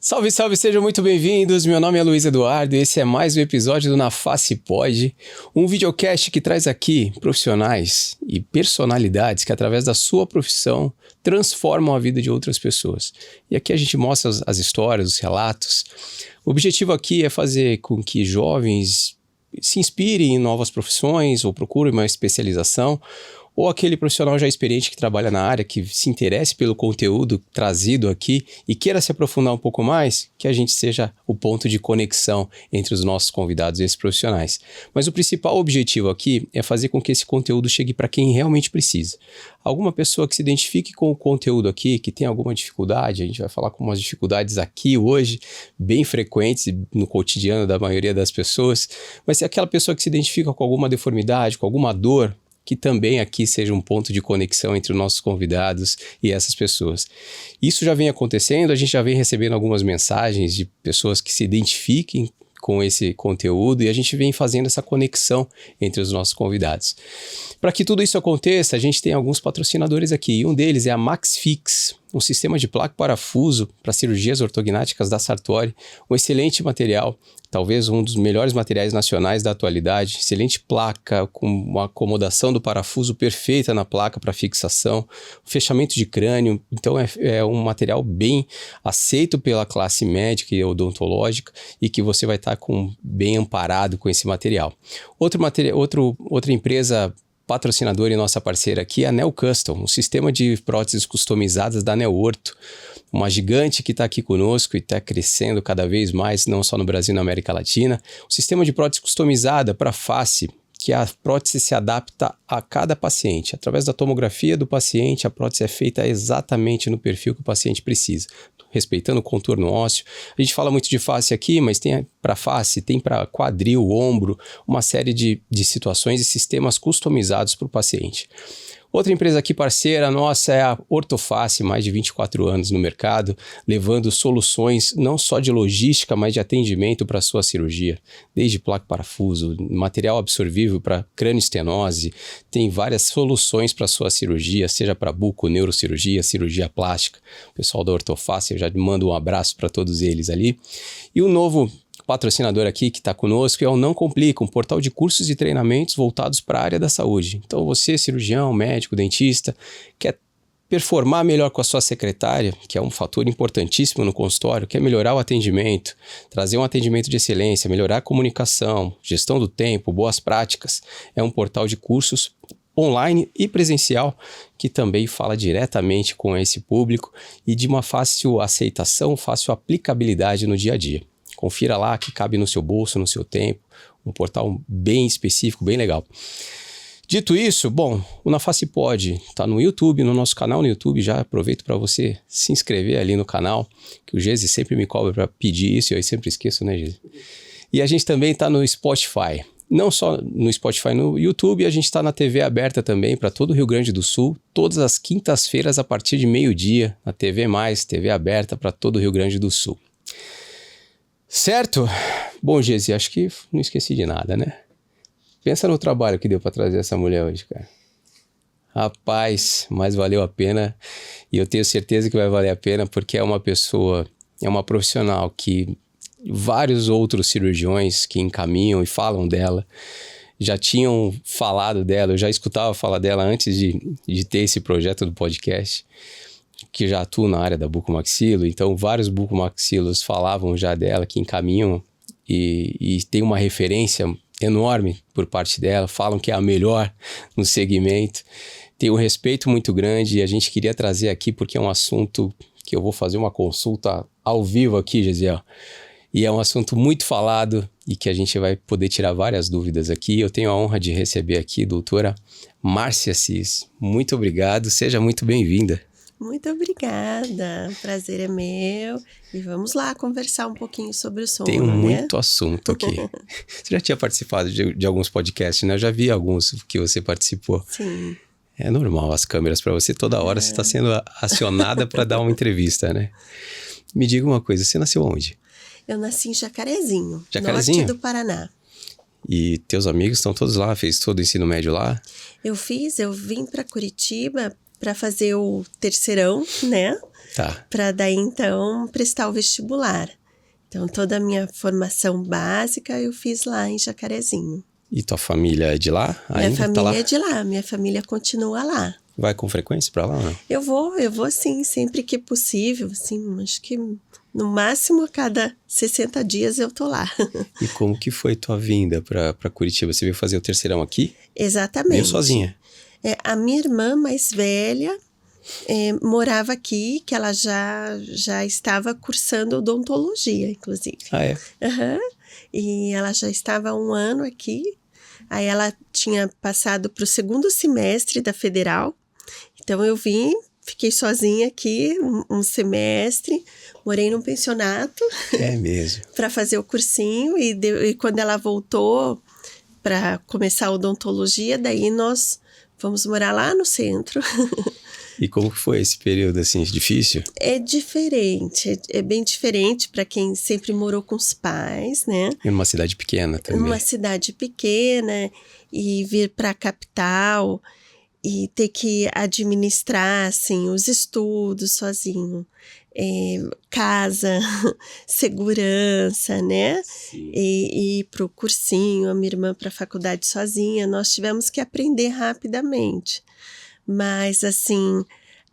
Salve, salve, sejam muito bem-vindos. Meu nome é Luiz Eduardo e esse é mais um episódio do Na Face Pode, um videocast que traz aqui profissionais e personalidades que, através da sua profissão, transformam a vida de outras pessoas. E aqui a gente mostra as histórias, os relatos. O objetivo aqui é fazer com que jovens se inspirem em novas profissões ou procurem uma especialização, ou aquele profissional já experiente que trabalha na área, que se interesse pelo conteúdo trazido aqui e queira se aprofundar um pouco mais, que a gente seja o ponto de conexão entre os nossos convidados e esses profissionais. Mas o principal objetivo aqui é fazer com que esse conteúdo chegue para quem realmente precisa. Alguma pessoa que se identifique com o conteúdo aqui, que tem alguma dificuldade, a gente vai falar com umas dificuldades aqui hoje, bem frequentes no cotidiano da maioria das pessoas, mas se aquela pessoa que se identifica com alguma deformidade, com alguma dor, que também aqui seja um ponto de conexão entre os nossos convidados e essas pessoas. Isso já vem acontecendo, a gente já vem recebendo algumas mensagens de pessoas que se identifiquem com esse conteúdo e a gente vem fazendo essa conexão entre os nossos convidados. Para que tudo isso aconteça, a gente tem alguns patrocinadores aqui, e um deles é a MaxFix, um sistema de placa parafuso para cirurgias ortognáticas da Sartori, um excelente material, talvez um dos melhores materiais nacionais da atualidade, excelente placa com uma acomodação do parafuso perfeita na placa para fixação, fechamento de crânio, então é um material bem aceito pela classe médica e odontológica e que você vai estar bem amparado com esse material. Outra empresa patrocinadora e nossa parceira aqui é a Neo Custom, um sistema de próteses customizadas da Neo Orto, uma gigante que está aqui conosco e está crescendo cada vez mais, não só no Brasil e na América Latina. Um sistema de prótese customizada para face, que a prótese se adapta a cada paciente. Através da tomografia do paciente, a prótese é feita exatamente no perfil que o paciente precisa, respeitando o contorno ósseo. A gente fala muito de face aqui, mas tem para face, tem para quadril, ombro, uma série de situações e sistemas customizados para o paciente. Outra empresa aqui parceira nossa é a Ortoface, mais de 24 anos no mercado, levando soluções não só de logística, mas de atendimento para a sua cirurgia. Desde placa parafuso, material absorvível para crânioestenose, tem várias soluções para a sua cirurgia, seja para buco, neurocirurgia, cirurgia plástica. O pessoal da Ortoface, eu já mando um abraço para todos eles ali. E o novo patrocinador aqui que está conosco é o Não Complica, um portal de cursos e treinamentos voltados para a área da saúde. Então você, cirurgião, médico, dentista, quer performar melhor com a sua secretária, que é um fator importantíssimo no consultório, quer melhorar o atendimento, trazer um atendimento de excelência, melhorar a comunicação, gestão do tempo, boas práticas, é um portal de cursos online e presencial que também fala diretamente com esse público e de uma fácil aceitação, fácil aplicabilidade no dia a dia. Confira lá que cabe no seu bolso, no seu tempo, um portal bem específico, bem legal. Dito isso, bom, o Na Face Pode está no YouTube, no nosso canal no YouTube, já aproveito para você se inscrever ali no canal, que o Gesi sempre me cobra para pedir isso e eu sempre esqueço, né, Gesi? E a gente também está no Spotify, não só no Spotify, no YouTube, a gente está na TV aberta também para todo o Rio Grande do Sul, todas as quintas-feiras a partir de meio-dia, na TV+, TV aberta para todo o Rio Grande do Sul. Certo? Bom, Gesi, acho que não esqueci de nada, né? Pensa no trabalho que deu para trazer essa mulher hoje, cara. Rapaz, mas valeu a pena e eu tenho certeza que vai valer a pena porque é uma pessoa, é uma profissional que vários outros cirurgiões que encaminham e falam dela já tinham falado dela, eu já escutava falar dela antes de ter esse projeto do podcast, que já atuo na área da bucomaxilo, então vários bucomaxilos falavam já dela, que encaminham e tem uma referência enorme por parte dela, falam que é a melhor no segmento, tem um respeito muito grande e a gente queria trazer aqui porque é um assunto que eu vou fazer uma consulta ao vivo aqui, Gesiel, e é um assunto muito falado e que a gente vai poder tirar várias dúvidas aqui. Eu tenho a honra de receber aqui a doutora Márcia Cis. Muito obrigado, seja muito bem-vinda. Muito obrigada, o prazer é meu e vamos lá conversar um pouquinho sobre o sono, Tem muito assunto aqui. Você já tinha participado de alguns podcasts, né? Eu já vi alguns que você participou. Sim. É normal as câmeras para você, toda hora você está sendo acionada para dar uma entrevista, né? Me diga uma coisa, você nasceu onde? Eu nasci em Jacarezinho, Jacarezinho? norte do Paraná. E teus amigos estão todos lá, fez todo o ensino médio lá? Eu vim para Curitiba para fazer o terceirão, né? Tá. Para daí, então, prestar o vestibular. Então, toda a minha formação básica eu fiz lá em Jacarezinho. E tua família é de lá? Minha Ainda família tá lá? é de lá, minha família continua lá. Vai com frequência pra lá ou não? Eu vou sim, sempre que possível, assim, acho que no máximo a cada 60 dias eu tô lá. E como que foi tua vinda pra Curitiba? Você veio fazer o terceirão aqui? Exatamente. Veio sozinha? A minha irmã mais velha morava aqui, que ela já estava cursando odontologia, inclusive. Ah, é? Uhum. E ela já estava há 1 ano aqui. Aí ela tinha passado para o 2º semestre da Federal. Então eu vim, fiquei sozinha aqui um semestre, morei num pensionato. É mesmo. Para fazer o cursinho. E quando ela voltou para começar a odontologia, daí nós fomos morar lá no centro. E como que foi esse período, assim, difícil? É diferente, é bem diferente para quem sempre morou com os pais, né? E numa cidade pequena também. Uma cidade pequena e vir para a capital e ter que administrar, assim, os estudos sozinho. Casa, segurança, né? E ir para o cursinho, a minha irmã para a faculdade sozinha. Nós tivemos que aprender rapidamente. Mas, assim,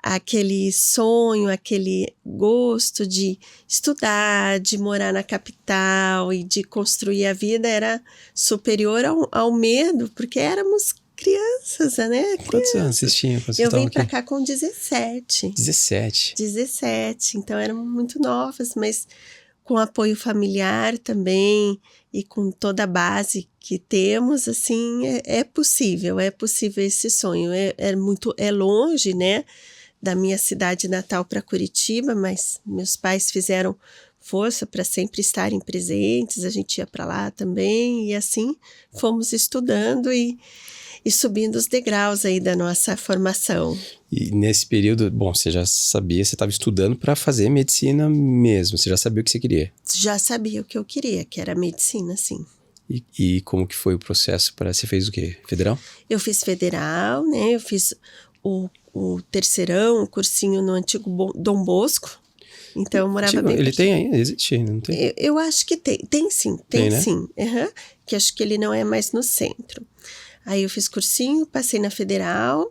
aquele sonho, aquele gosto de estudar, de morar na capital e de construir a vida era superior ao medo, porque éramos crianças, né? Quantos anos vocês tinham quando vocês Eu estavam vim aqui? pra cá com 17. 17. 17, então eram muito novas, mas com apoio familiar também e com toda a base que temos, assim, é possível esse sonho. É longe, né, da minha cidade natal para Curitiba, mas meus pais fizeram força para sempre estarem presentes, a gente ia para lá também, e assim fomos estudando e subindo os degraus aí da nossa formação. E nesse período, bom, você já sabia, você estava estudando para fazer medicina mesmo, você já sabia o que você queria. Já sabia o que eu queria, que era medicina, sim. E como que foi o processo para... Você fez o quê? Federal? Eu fiz federal, né? Eu fiz o terceirão, o cursinho no antigo Dom Bosco. Então eu morava bem Ele perto. tem ainda? Existe ainda, não tem? Eu acho que tem. Tem sim, Tem, né? sim. Uhum. Que acho que ele não é mais no centro. Aí eu fiz cursinho, passei na federal.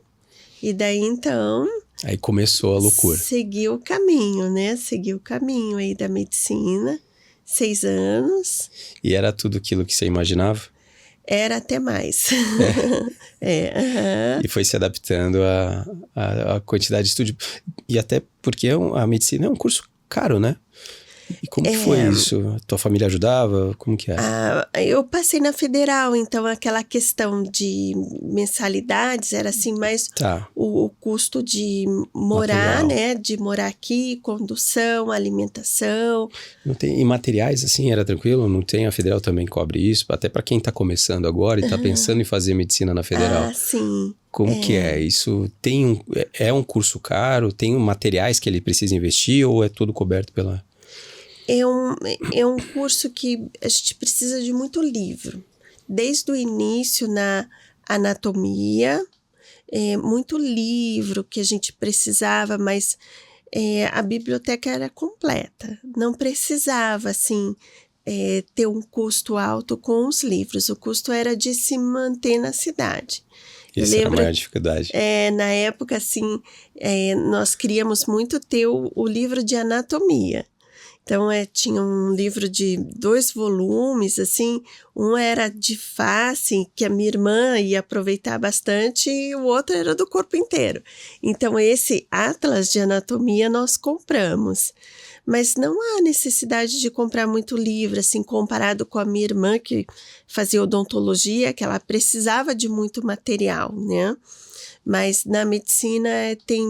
E daí, então... Aí começou a loucura. Segui o caminho, né? Segui o caminho aí da medicina. 6 anos. E era tudo aquilo que você imaginava? Era até mais. E foi se adaptando à quantidade de estudo. E até porque a medicina é um curso caro, né? E como que foi isso? Tua família ajudava? Como que era? Eu passei na federal, então aquela questão de mensalidades era assim mais o custo de morar, né? De morar aqui, condução, alimentação. Não tem, e materiais assim, era tranquilo? Não tem? A federal também cobre isso? Até para quem tá começando agora e tá pensando em fazer medicina na federal. Sim. Como que é? Isso é um curso caro? Tem materiais que ele precisa investir ou é tudo coberto pela... É um curso que a gente precisa de muito livro. Desde o início na anatomia, muito livro que a gente precisava, mas a biblioteca era completa. Não precisava, assim, ter um custo alto com os livros. O custo era de se manter na cidade. Essa era a maior dificuldade. Na época, assim, nós queríamos muito ter o livro de anatomia. Então, tinha um livro de 2 volumes, assim, um era de face, que a minha irmã ia aproveitar bastante, e o outro era do corpo inteiro. Então, esse atlas de anatomia nós compramos. Mas não há necessidade de comprar muito livro, assim, comparado com a minha irmã, que fazia odontologia, que ela precisava de muito material, né? Mas na medicina tem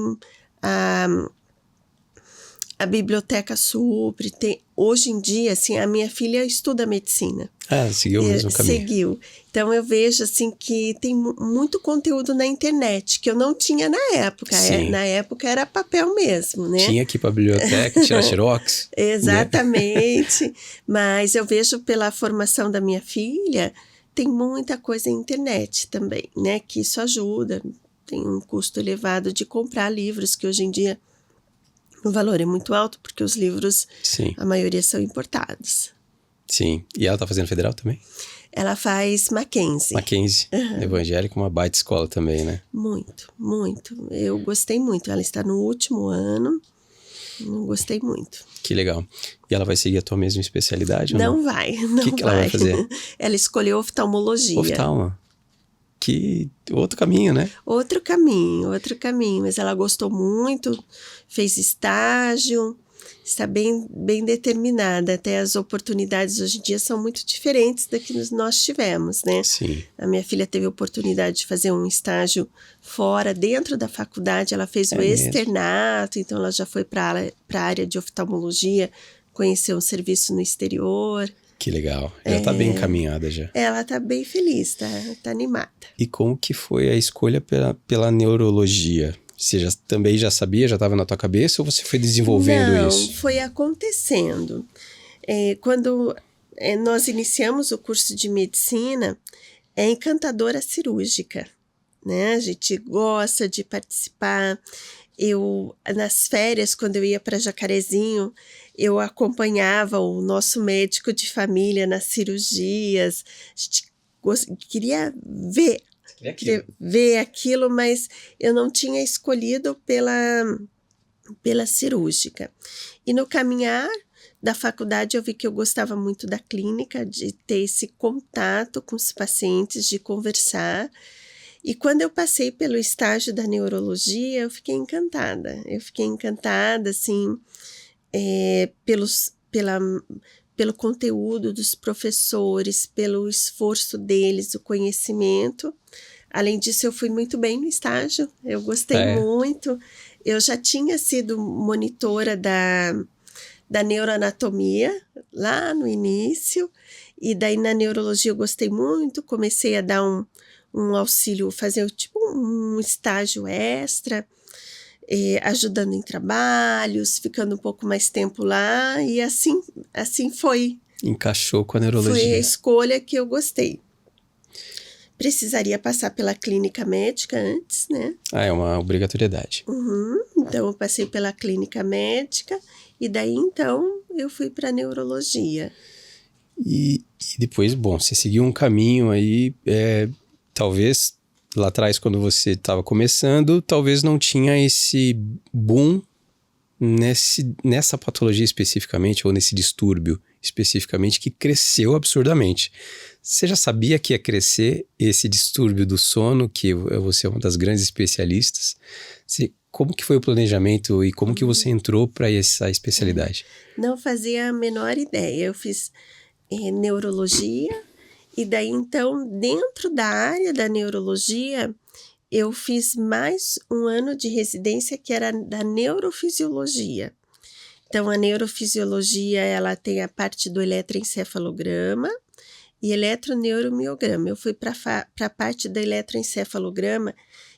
a biblioteca supre, hoje em dia, assim, a minha filha estuda medicina. Seguiu o mesmo caminho. Seguiu. Então, eu vejo, assim, que tem muito conteúdo na internet, que eu não tinha na época. Na época era papel mesmo, né? Tinha que ir para a biblioteca, tirar xerox. Exatamente. Né? Mas eu vejo pela formação da minha filha, tem muita coisa na internet também, né? Que isso ajuda. tem um custo elevado de comprar livros, que hoje em dia o valor é muito alto, porque os livros, Sim. a maioria são importados. Sim. E ela tá fazendo federal também? Ela faz Mackenzie. Mackenzie. Evangélica, uma baita escola também, né? Muito, muito. Eu gostei muito. Ela está no último ano. Eu gostei muito. Que legal. E ela vai seguir a tua mesma especialidade ou não? Não vai, não vai. O que ela vai fazer? Ela escolheu oftalmologia. Oftalma. Que outro caminho, né? Outro caminho. Mas ela gostou muito, fez estágio, está bem, bem determinada. Até as oportunidades hoje em dia são muito diferentes da que nós tivemos, né? Sim. A minha filha teve a oportunidade de fazer um estágio fora, dentro da faculdade. Ela fez o externato, então ela já foi para a área de oftalmologia, conheceu um serviço no exterior. Que legal. Já tá bem encaminhada já. Ela tá bem feliz, tá animada. E como que foi a escolha pela neurologia? Você também já sabia, já estava na tua cabeça ou você foi desenvolvendo isso? Não, foi acontecendo. Quando nós iniciamos o curso de medicina, é encantadora cirúrgica, né? A gente gosta de participar. Nas férias, quando eu ia para Jacarezinho, eu acompanhava o nosso médico de família nas cirurgias. A gente queria ver aquilo, mas eu não tinha escolhido pela cirúrgica. E no caminhar da faculdade eu vi que eu gostava muito da clínica, de ter esse contato com os pacientes, de conversar. E quando eu passei pelo estágio da neurologia, eu fiquei encantada. Assim, pelo conteúdo dos professores, pelo esforço deles, o conhecimento. Além disso, eu fui muito bem no estágio, eu gostei muito. Eu já tinha sido monitora da neuroanatomia lá no início, e daí na neurologia eu gostei muito, comecei a dar um auxílio, fazer tipo um estágio extra, ajudando em trabalhos, ficando um pouco mais tempo lá, e assim foi. Encaixou com a neurologia. Foi a escolha que eu gostei. Precisaria passar pela clínica médica antes, né? É uma obrigatoriedade. Então, eu passei pela clínica médica e daí, então, eu fui para neurologia. E depois, bom, você seguiu um caminho aí, talvez lá atrás, quando você estava começando, talvez não tinha esse boom nessa patologia especificamente, ou nesse distúrbio especificamente, que cresceu absurdamente. Você já sabia que ia crescer esse distúrbio do sono, que você é uma das grandes especialistas? Como que foi o planejamento e como que você entrou para essa especialidade? Não fazia a menor ideia. Eu fiz neurologia e daí, então, dentro da área da neurologia, eu fiz mais um ano de residência que era da neurofisiologia. Então, a neurofisiologia, ela tem a parte do eletroencefalograma e eletroneuromiograma. Eu fui para a parte do eletroencefalograma,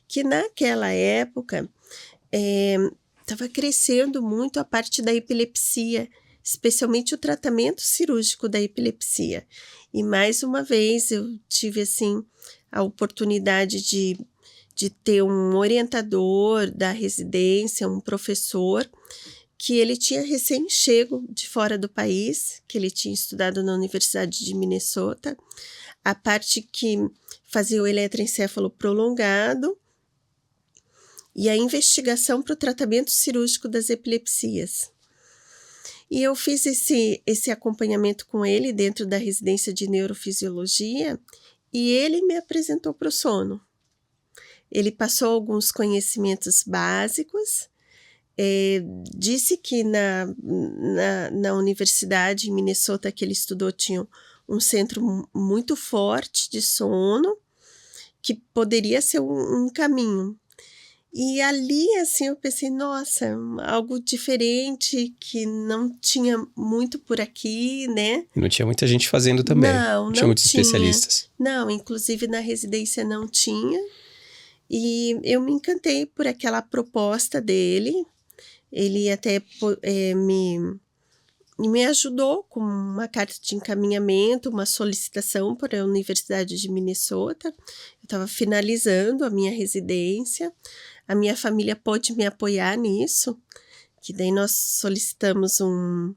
que naquela época estava crescendo muito a parte da epilepsia, especialmente o tratamento cirúrgico da epilepsia. E mais uma vez eu tive assim a oportunidade de ter um orientador da residência, um professor, que ele tinha recém-chego de fora do país, que ele tinha estudado na Universidade de Minnesota, a parte que fazia o eletroencefalo prolongado e a investigação para o tratamento cirúrgico das epilepsias. E eu fiz esse acompanhamento com ele dentro da residência de neurofisiologia e ele me apresentou para o sono. Ele passou alguns conhecimentos básicos, disse que na universidade em Minnesota que ele estudou tinha um centro muito forte de sono, que poderia ser um caminho. E ali, assim, eu pensei, nossa, algo diferente que não tinha muito por aqui, né? E não tinha muita gente fazendo também. Não tinha muitos especialistas. Não, inclusive na residência não tinha. E eu me encantei por aquela proposta dele. Ele até e me ajudou com uma carta de encaminhamento, uma solicitação para a Universidade de Minnesota. Eu estava finalizando a minha residência, a minha família pôde me apoiar nisso, que daí nós solicitamos um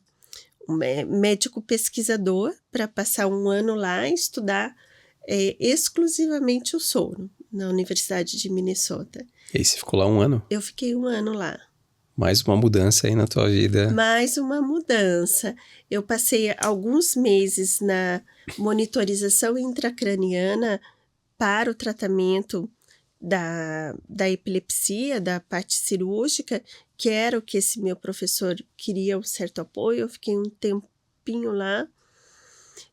médico pesquisador para passar um ano lá e estudar exclusivamente o sono na Universidade de Minnesota. E aí você ficou lá um ano? Eu fiquei um ano lá. Mais uma mudança aí na tua vida. Mais uma mudança. Eu passei alguns meses na monitorização intracraniana para o tratamento da epilepsia, da parte cirúrgica, que era o que esse meu professor queria, um certo apoio. Eu fiquei um tempinho lá.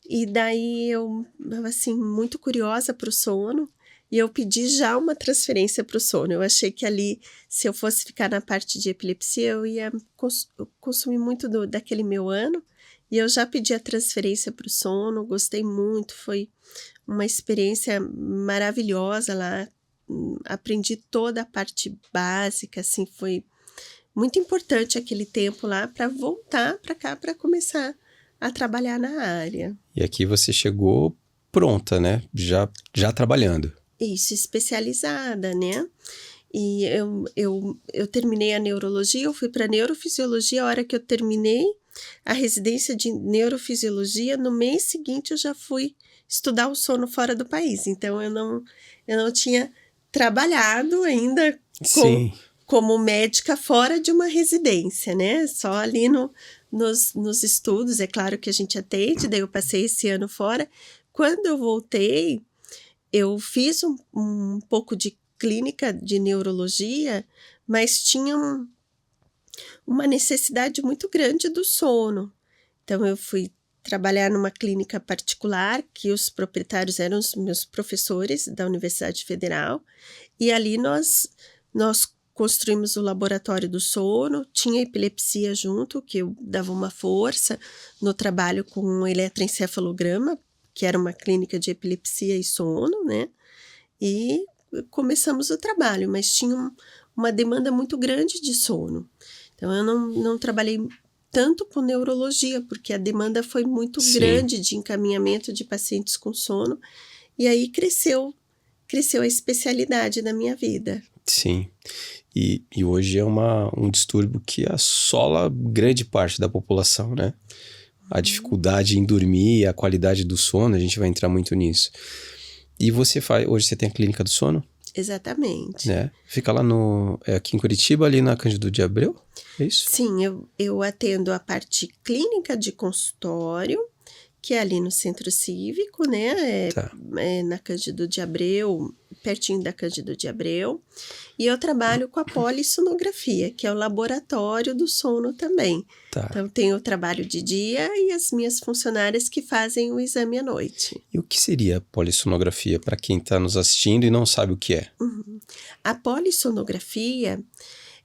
E daí eu, assim, muito curiosa para o sono. E eu pedi já uma transferência para o sono. Eu achei que ali, se eu fosse ficar na parte de epilepsia, eu ia consumir muito daquele meu ano. E eu já pedi a transferência para o sono, gostei muito, foi uma experiência maravilhosa lá. Aprendi toda a parte básica, assim, foi muito importante aquele tempo lá para voltar para cá, para começar a trabalhar na área. E aqui você chegou pronta, né? Já trabalhando. Isso, especializada, né? E eu terminei a neurologia, eu fui para neurofisiologia. A hora que eu terminei a residência de neurofisiologia, no mês seguinte eu já fui estudar o sono fora do país. Então eu não tinha trabalhado ainda como médica fora de uma residência, né? Só ali nos estudos. É claro que a gente atende, daí eu passei esse ano fora. Quando eu voltei, eu fiz um pouco de clínica de neurologia, mas tinha uma necessidade muito grande do sono. Então, eu fui trabalhar numa clínica particular, que os proprietários eram os meus professores da Universidade Federal, e ali nós construímos o laboratório do sono. Tinha epilepsia junto, que eu dava uma força no trabalho com um eletroencefalograma, que era uma clínica de epilepsia e sono, né? E começamos o trabalho, mas tinha uma demanda muito grande de sono. Então, eu não trabalhei tanto com neurologia, porque a demanda foi muito grande de encaminhamento de pacientes com sono, e aí cresceu a especialidade da minha vida. Sim, e hoje é um distúrbio que assola grande parte da população, né? A dificuldade em dormir, a qualidade do sono, a gente vai entrar muito nisso. E hoje você tem a clínica do sono? Exatamente. Né? Fica lá aqui em Curitiba, ali na Cândido de Abreu, é isso? Sim, eu atendo a parte clínica de consultório, que é ali no Centro Cívico, né? Na Cândido de Abreu, pertinho da Cândido de Abreu. E eu trabalho com a polissonografia, que é o laboratório do sono também. Então, tenho o trabalho de dia e as minhas funcionárias que fazem o exame à noite. E o que seria a polissonografia para quem está nos assistindo e não sabe o que é? A polissonografia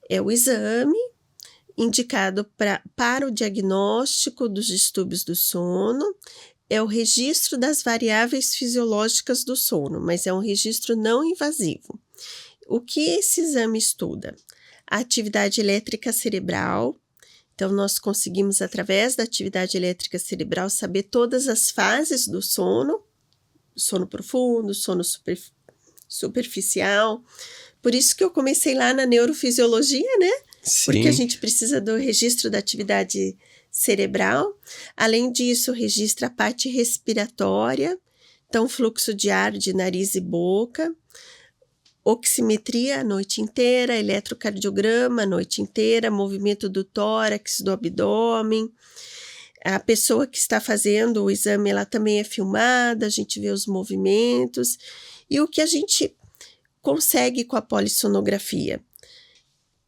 é o exame indicado para o diagnóstico dos distúrbios do sono. É o registro das variáveis fisiológicas do sono, mas é um registro não invasivo. O que esse exame estuda? A atividade elétrica cerebral. Então, nós conseguimos, através da atividade elétrica cerebral, saber todas as fases do sono profundo, sono superficial. Por isso que eu comecei lá na neurofisiologia, né? Sim. Porque a gente precisa do registro da atividade cerebral. Além disso, registra a parte respiratória, então fluxo de ar de nariz e boca, oximetria a noite inteira, eletrocardiograma a noite inteira, movimento do tórax, do abdômen. A pessoa que está fazendo o exame, ela também é filmada, a gente vê os movimentos. E o que a gente consegue com a polissonografia?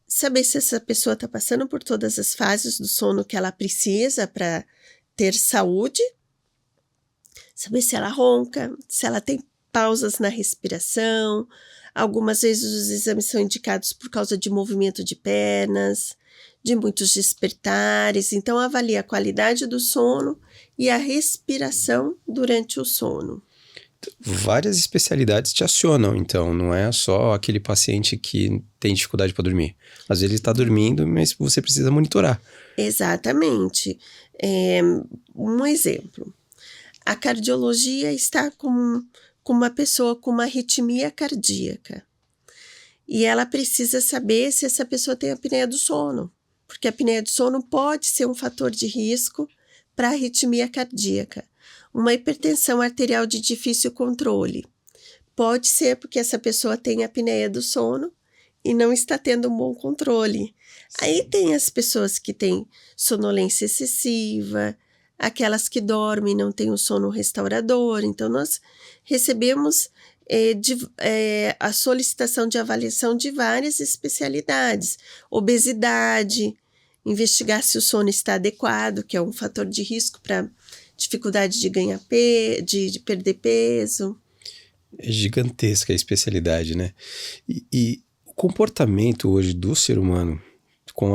Saber se essa pessoa está passando por todas as fases do sono que ela precisa para ter saúde. Saber se ela ronca, se ela tem pausas na respiração. Algumas vezes os exames são indicados por causa de movimento de pernas, de muitos despertares. Então, avalia a qualidade do sono e a respiração durante o sono. Várias especialidades te acionam, então, não é só aquele paciente que tem dificuldade para dormir. Às vezes ele está dormindo, mas você precisa monitorar. Exatamente. Um exemplo, a cardiologia está com uma pessoa com uma arritmia cardíaca e ela precisa saber se essa pessoa tem apneia do sono, porque a apneia do sono pode ser um fator de risco para arritmia cardíaca. Uma hipertensão arterial de difícil controle pode ser porque essa pessoa tem apneia do sono e não está tendo um bom controle. Aí tem as pessoas que têm sonolência excessiva, aquelas que dormem e não têm um sono restaurador. Então, nós recebemos a solicitação de avaliação de várias especialidades. Obesidade, investigar se o sono está adequado, que é um fator de risco para dificuldade de ganhar de perder peso. É gigantesca a especialidade, né? E o comportamento hoje do ser humano, com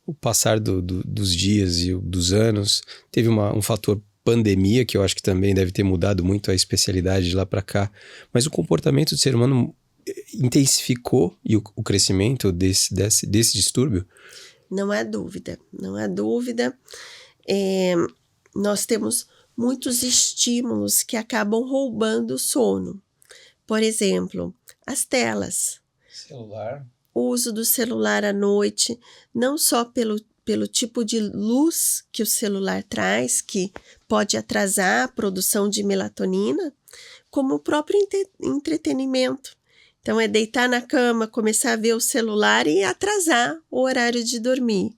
o passar dos dias e dos anos, teve um fator pandemia, que eu acho que também deve ter mudado muito a especialidade de lá para cá, mas o comportamento do ser humano intensificou e o crescimento desse distúrbio? Não há dúvida, não há dúvida. Nós temos muitos estímulos que acabam roubando o sono. Por exemplo, as telas. Celular. O uso do celular à noite, não só pelo tipo de luz que o celular traz, que pode atrasar a produção de melatonina, como o próprio entretenimento. Então, é deitar na cama, começar a ver o celular e atrasar o horário de dormir.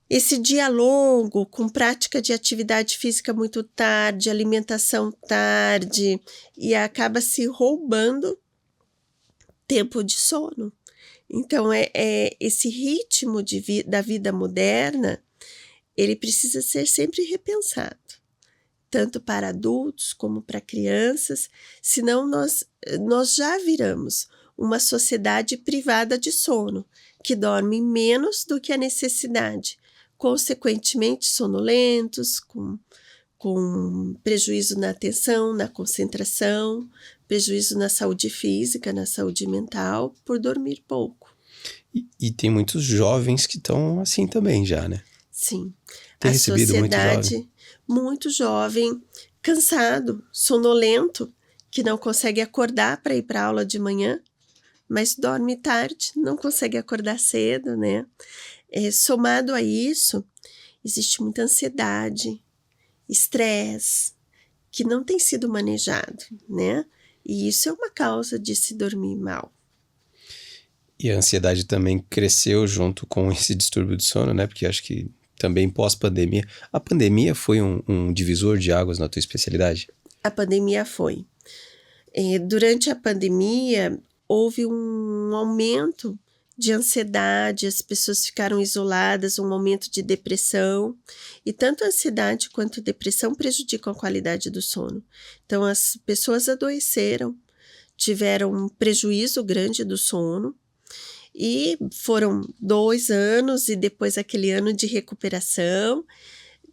Esse dia longo, com prática de atividade física muito tarde, alimentação tarde, e acaba se roubando tempo de sono. Então, esse ritmo da vida moderna, ele precisa ser sempre repensado, tanto para adultos como para crianças, senão nós já viramos uma sociedade privada de sono, que dorme menos do que a necessidade, consequentemente sonolentos, com prejuízo na atenção, na concentração, prejuízo na saúde física, na saúde mental, por dormir pouco. E tem muitos jovens que estão assim também já, né? Sim. Tem recebido muito jovem. Muito jovem, cansado, sonolento, que não consegue acordar para ir para a aula de manhã, mas dorme tarde, não consegue acordar cedo, né? Somado a isso, existe muita ansiedade, estresse, que não tem sido manejado, né? E isso é uma causa de se dormir mal. E a ansiedade também cresceu junto com esse distúrbio de sono, né? Porque acho que também pós-pandemia. A pandemia foi um divisor de águas na tua especialidade? A pandemia foi. Durante a pandemia, houve um aumento de ansiedade, as pessoas ficaram isoladas, um aumento de depressão, e tanto a ansiedade quanto a depressão prejudicam a qualidade do sono. Então, as pessoas adoeceram, tiveram um prejuízo grande do sono, e foram 2 anos, e depois aquele ano de recuperação,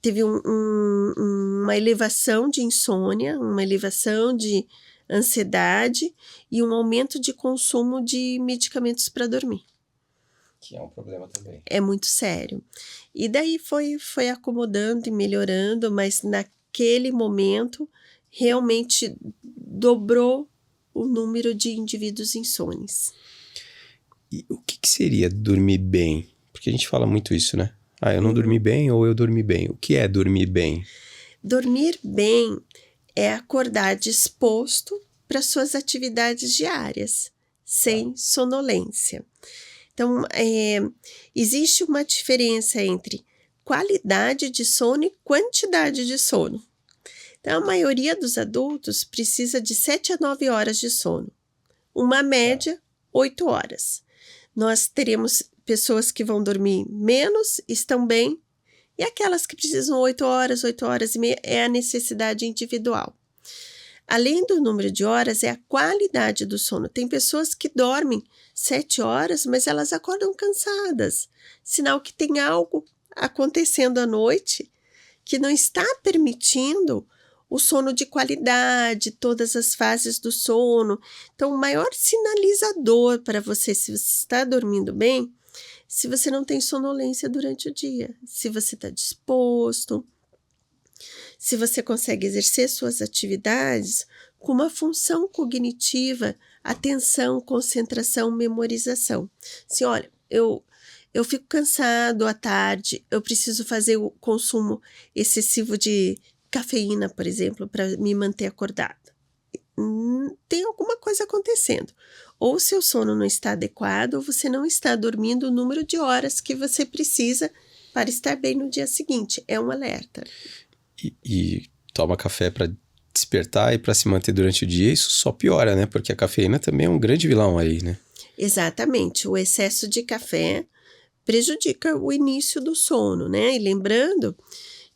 teve uma elevação de insônia, uma elevação de ansiedade e um aumento de consumo de medicamentos para dormir. Que é um problema também. É muito sério. E daí foi acomodando e melhorando, mas naquele momento realmente dobrou o número de indivíduos insones. E o que seria dormir bem? Porque a gente fala muito isso, né? Eu não dormi bem ou eu dormi bem. O que é dormir bem? Dormir bem é acordar disposto para suas atividades diárias, sem sonolência. Então, existe uma diferença entre qualidade de sono e quantidade de sono. Então, a maioria dos adultos precisa de 7 a 9 horas de sono. Uma média, 8 horas. Nós teremos pessoas que vão dormir menos, estão bem, e aquelas que precisam 8 horas e meia, é a necessidade individual. Além do número de horas, é a qualidade do sono. Tem pessoas que dormem 7 horas, mas elas acordam cansadas. Sinal que tem algo acontecendo à noite que não está permitindo o sono de qualidade, todas as fases do sono. Então, o maior sinalizador para você, se você está dormindo bem, se você não tem sonolência durante o dia, se você está disposto, se você consegue exercer suas atividades com uma função cognitiva, atenção, concentração, memorização. Se olha, eu fico cansado à tarde, eu preciso fazer o consumo excessivo de cafeína, por exemplo, para me manter acordada. Tem alguma coisa acontecendo. Ou o seu sono não está adequado, ou você não está dormindo o número de horas que você precisa para estar bem no dia seguinte. É um alerta. E toma café para despertar e para se manter durante o dia, isso só piora, né? Porque a cafeína também é um grande vilão aí, né? Exatamente. O excesso de café prejudica o início do sono, né? E lembrando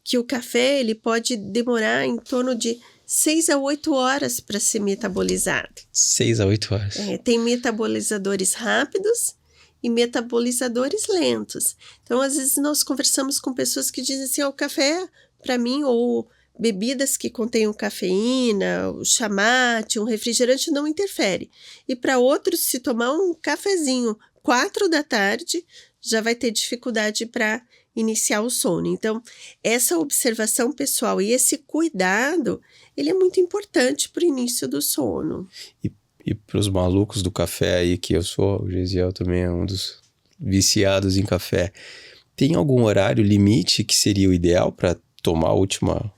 que o café ele pode demorar em torno de 6 a 8 horas para ser metabolizado. 6 a 8 horas. Tem metabolizadores rápidos e metabolizadores lentos. Então, às vezes, nós conversamos com pessoas que dizem assim, o café, para mim, ou bebidas que contenham cafeína, o chamate, um refrigerante não interfere. E para outros, se tomar um cafezinho 4 da tarde, já vai ter dificuldade para iniciar o sono. Então, essa observação pessoal e esse cuidado, ele é muito importante para o início do sono. E para os malucos do café aí, que eu sou, o Gesiel também é um dos viciados em café, tem algum horário limite que seria o ideal para tomar a última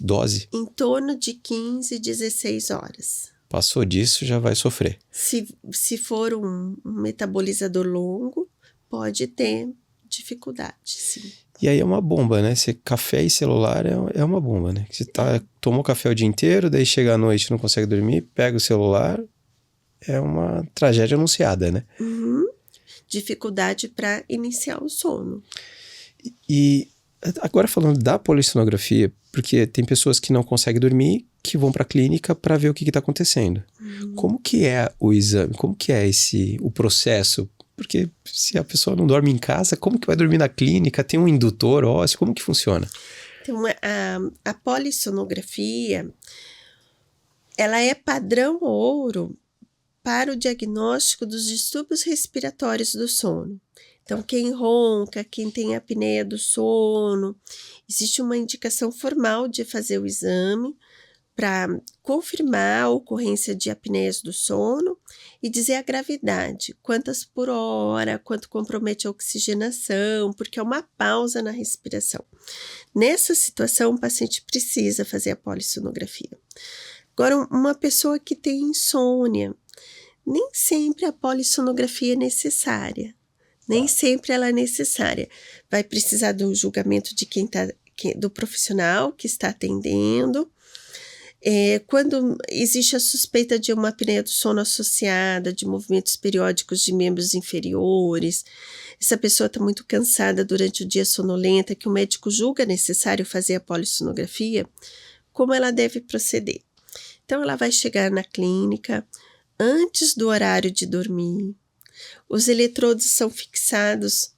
dose? Em torno de 15, 16 horas. Passou disso, já vai sofrer. Se for um metabolizador longo, pode ter dificuldade, sim. E aí é uma bomba, né? Café e celular é uma bomba, né? Você tomou café o dia inteiro, daí chega à noite não consegue dormir, pega o celular, é uma tragédia anunciada, né? Uhum. Dificuldade para iniciar o sono. E agora falando da polissonografia, porque tem pessoas que não conseguem dormir, que vão para a clínica para ver o que está acontecendo. Uhum. Como que é o exame? Como que é o processo? Porque se a pessoa não dorme em casa, como que vai dormir na clínica? Tem um indutor ósseo? Como que funciona? Então, a polissonografia, ela é padrão ouro para o diagnóstico dos distúrbios respiratórios do sono. Então, quem ronca, quem tem apneia do sono, existe uma indicação formal de fazer o exame para confirmar a ocorrência de apneias do sono e dizer a gravidade, quantas por hora, quanto compromete a oxigenação, porque é uma pausa na respiração. Nessa situação, o paciente precisa fazer a polissonografia. Agora, uma pessoa que tem insônia, nem sempre a polissonografia é necessária. Nem sempre ela é necessária. Vai precisar do julgamento de do profissional que está atendendo. Quando existe a suspeita de uma apneia do sono associada, de movimentos periódicos de membros inferiores, essa pessoa está muito cansada durante o dia, sonolenta, que o médico julga necessário fazer a polissonografia, como ela deve proceder? Então, ela vai chegar na clínica antes do horário de dormir. Os eletrodos são fixados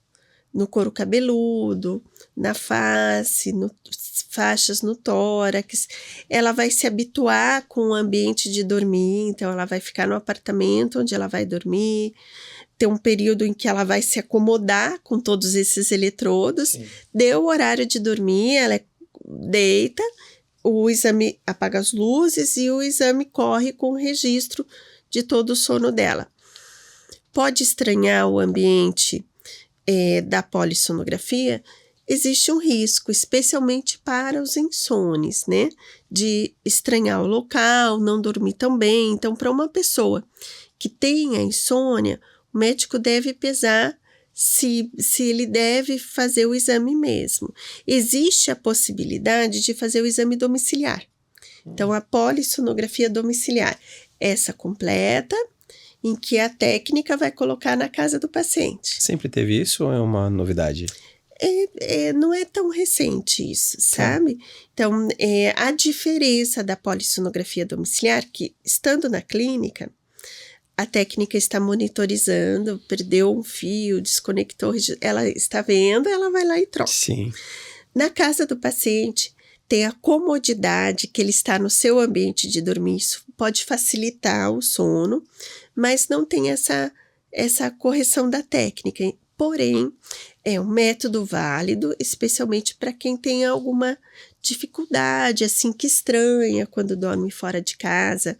no couro cabeludo, na face, faixas no tórax. Ela vai se habituar com o ambiente de dormir, então ela vai ficar no apartamento onde ela vai dormir. Tem um período em que ela vai se acomodar com todos esses eletrodos. Sim. Deu o horário de dormir, ela deita, o exame apaga as luzes e o exame corre com o registro de todo o sono dela. Pode estranhar o ambiente da polissonografia, existe um risco, especialmente para os insones, né? De estranhar o local, não dormir tão bem. Então, para uma pessoa que tenha insônia, o médico deve pesar se ele deve fazer o exame mesmo. Existe a possibilidade de fazer o exame domiciliar. Então, a polissonografia domiciliar, essa completa, em que a técnica vai colocar na casa do paciente. Sempre teve isso ou é uma novidade? Não é tão recente isso, sabe? Então, a diferença da polissonografia domiciliar, que estando na clínica, a técnica está monitorizando, perdeu um fio, desconectou, ela está vendo, ela vai lá e troca. Sim. Na casa do paciente, tem a comodidade que ele está no seu ambiente de dormir, isso pode facilitar o sono, mas não tem essa correção da técnica. porém é um método válido, especialmente para quem tem alguma dificuldade, assim, que estranha quando dorme fora de casa.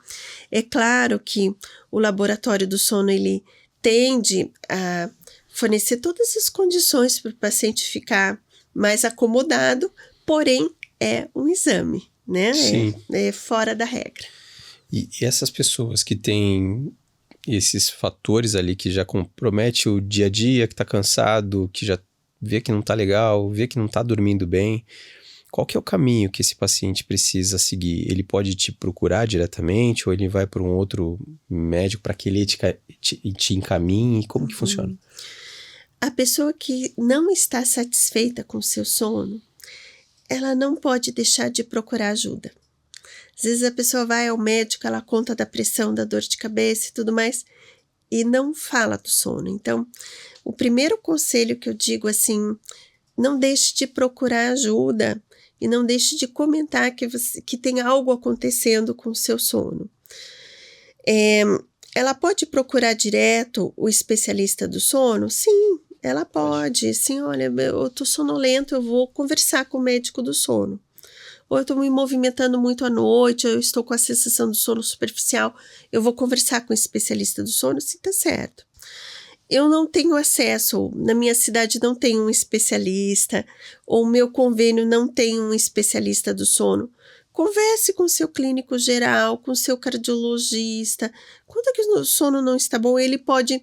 É claro que o laboratório do sono, ele tende a fornecer todas as condições para o paciente ficar mais acomodado, porém é um exame, né? Sim. É fora da regra. E essas pessoas que têm esses fatores ali que já compromete o dia a dia, que tá cansado, que já vê que não tá legal, vê que não tá dormindo bem, qual que é o caminho que esse paciente precisa seguir? Ele pode te procurar diretamente ou ele vai para um outro médico para que ele te encaminhe? Como que funciona? A pessoa que não está satisfeita com o seu sono, ela não pode deixar de procurar ajuda. Às vezes a pessoa vai ao médico, ela conta da pressão, da dor de cabeça e tudo mais, e não fala do sono. Então, o primeiro conselho que eu digo assim, não deixe de procurar ajuda e não deixe de comentar que tem algo acontecendo com o seu sono. Ela pode procurar direto o especialista do sono? Sim, ela pode. Sim, olha, eu tô sonolento, eu vou conversar com o médico do sono. Ou eu estou me movimentando muito à noite, ou eu estou com a sensação do sono superficial, eu vou conversar com o especialista do sono? Sim, tá certo. Eu não tenho acesso, na minha cidade não tem um especialista, ou o meu convênio não tem um especialista do sono. Converse com o seu clínico geral, com o seu cardiologista. Quando é que o sono não está bom, ele pode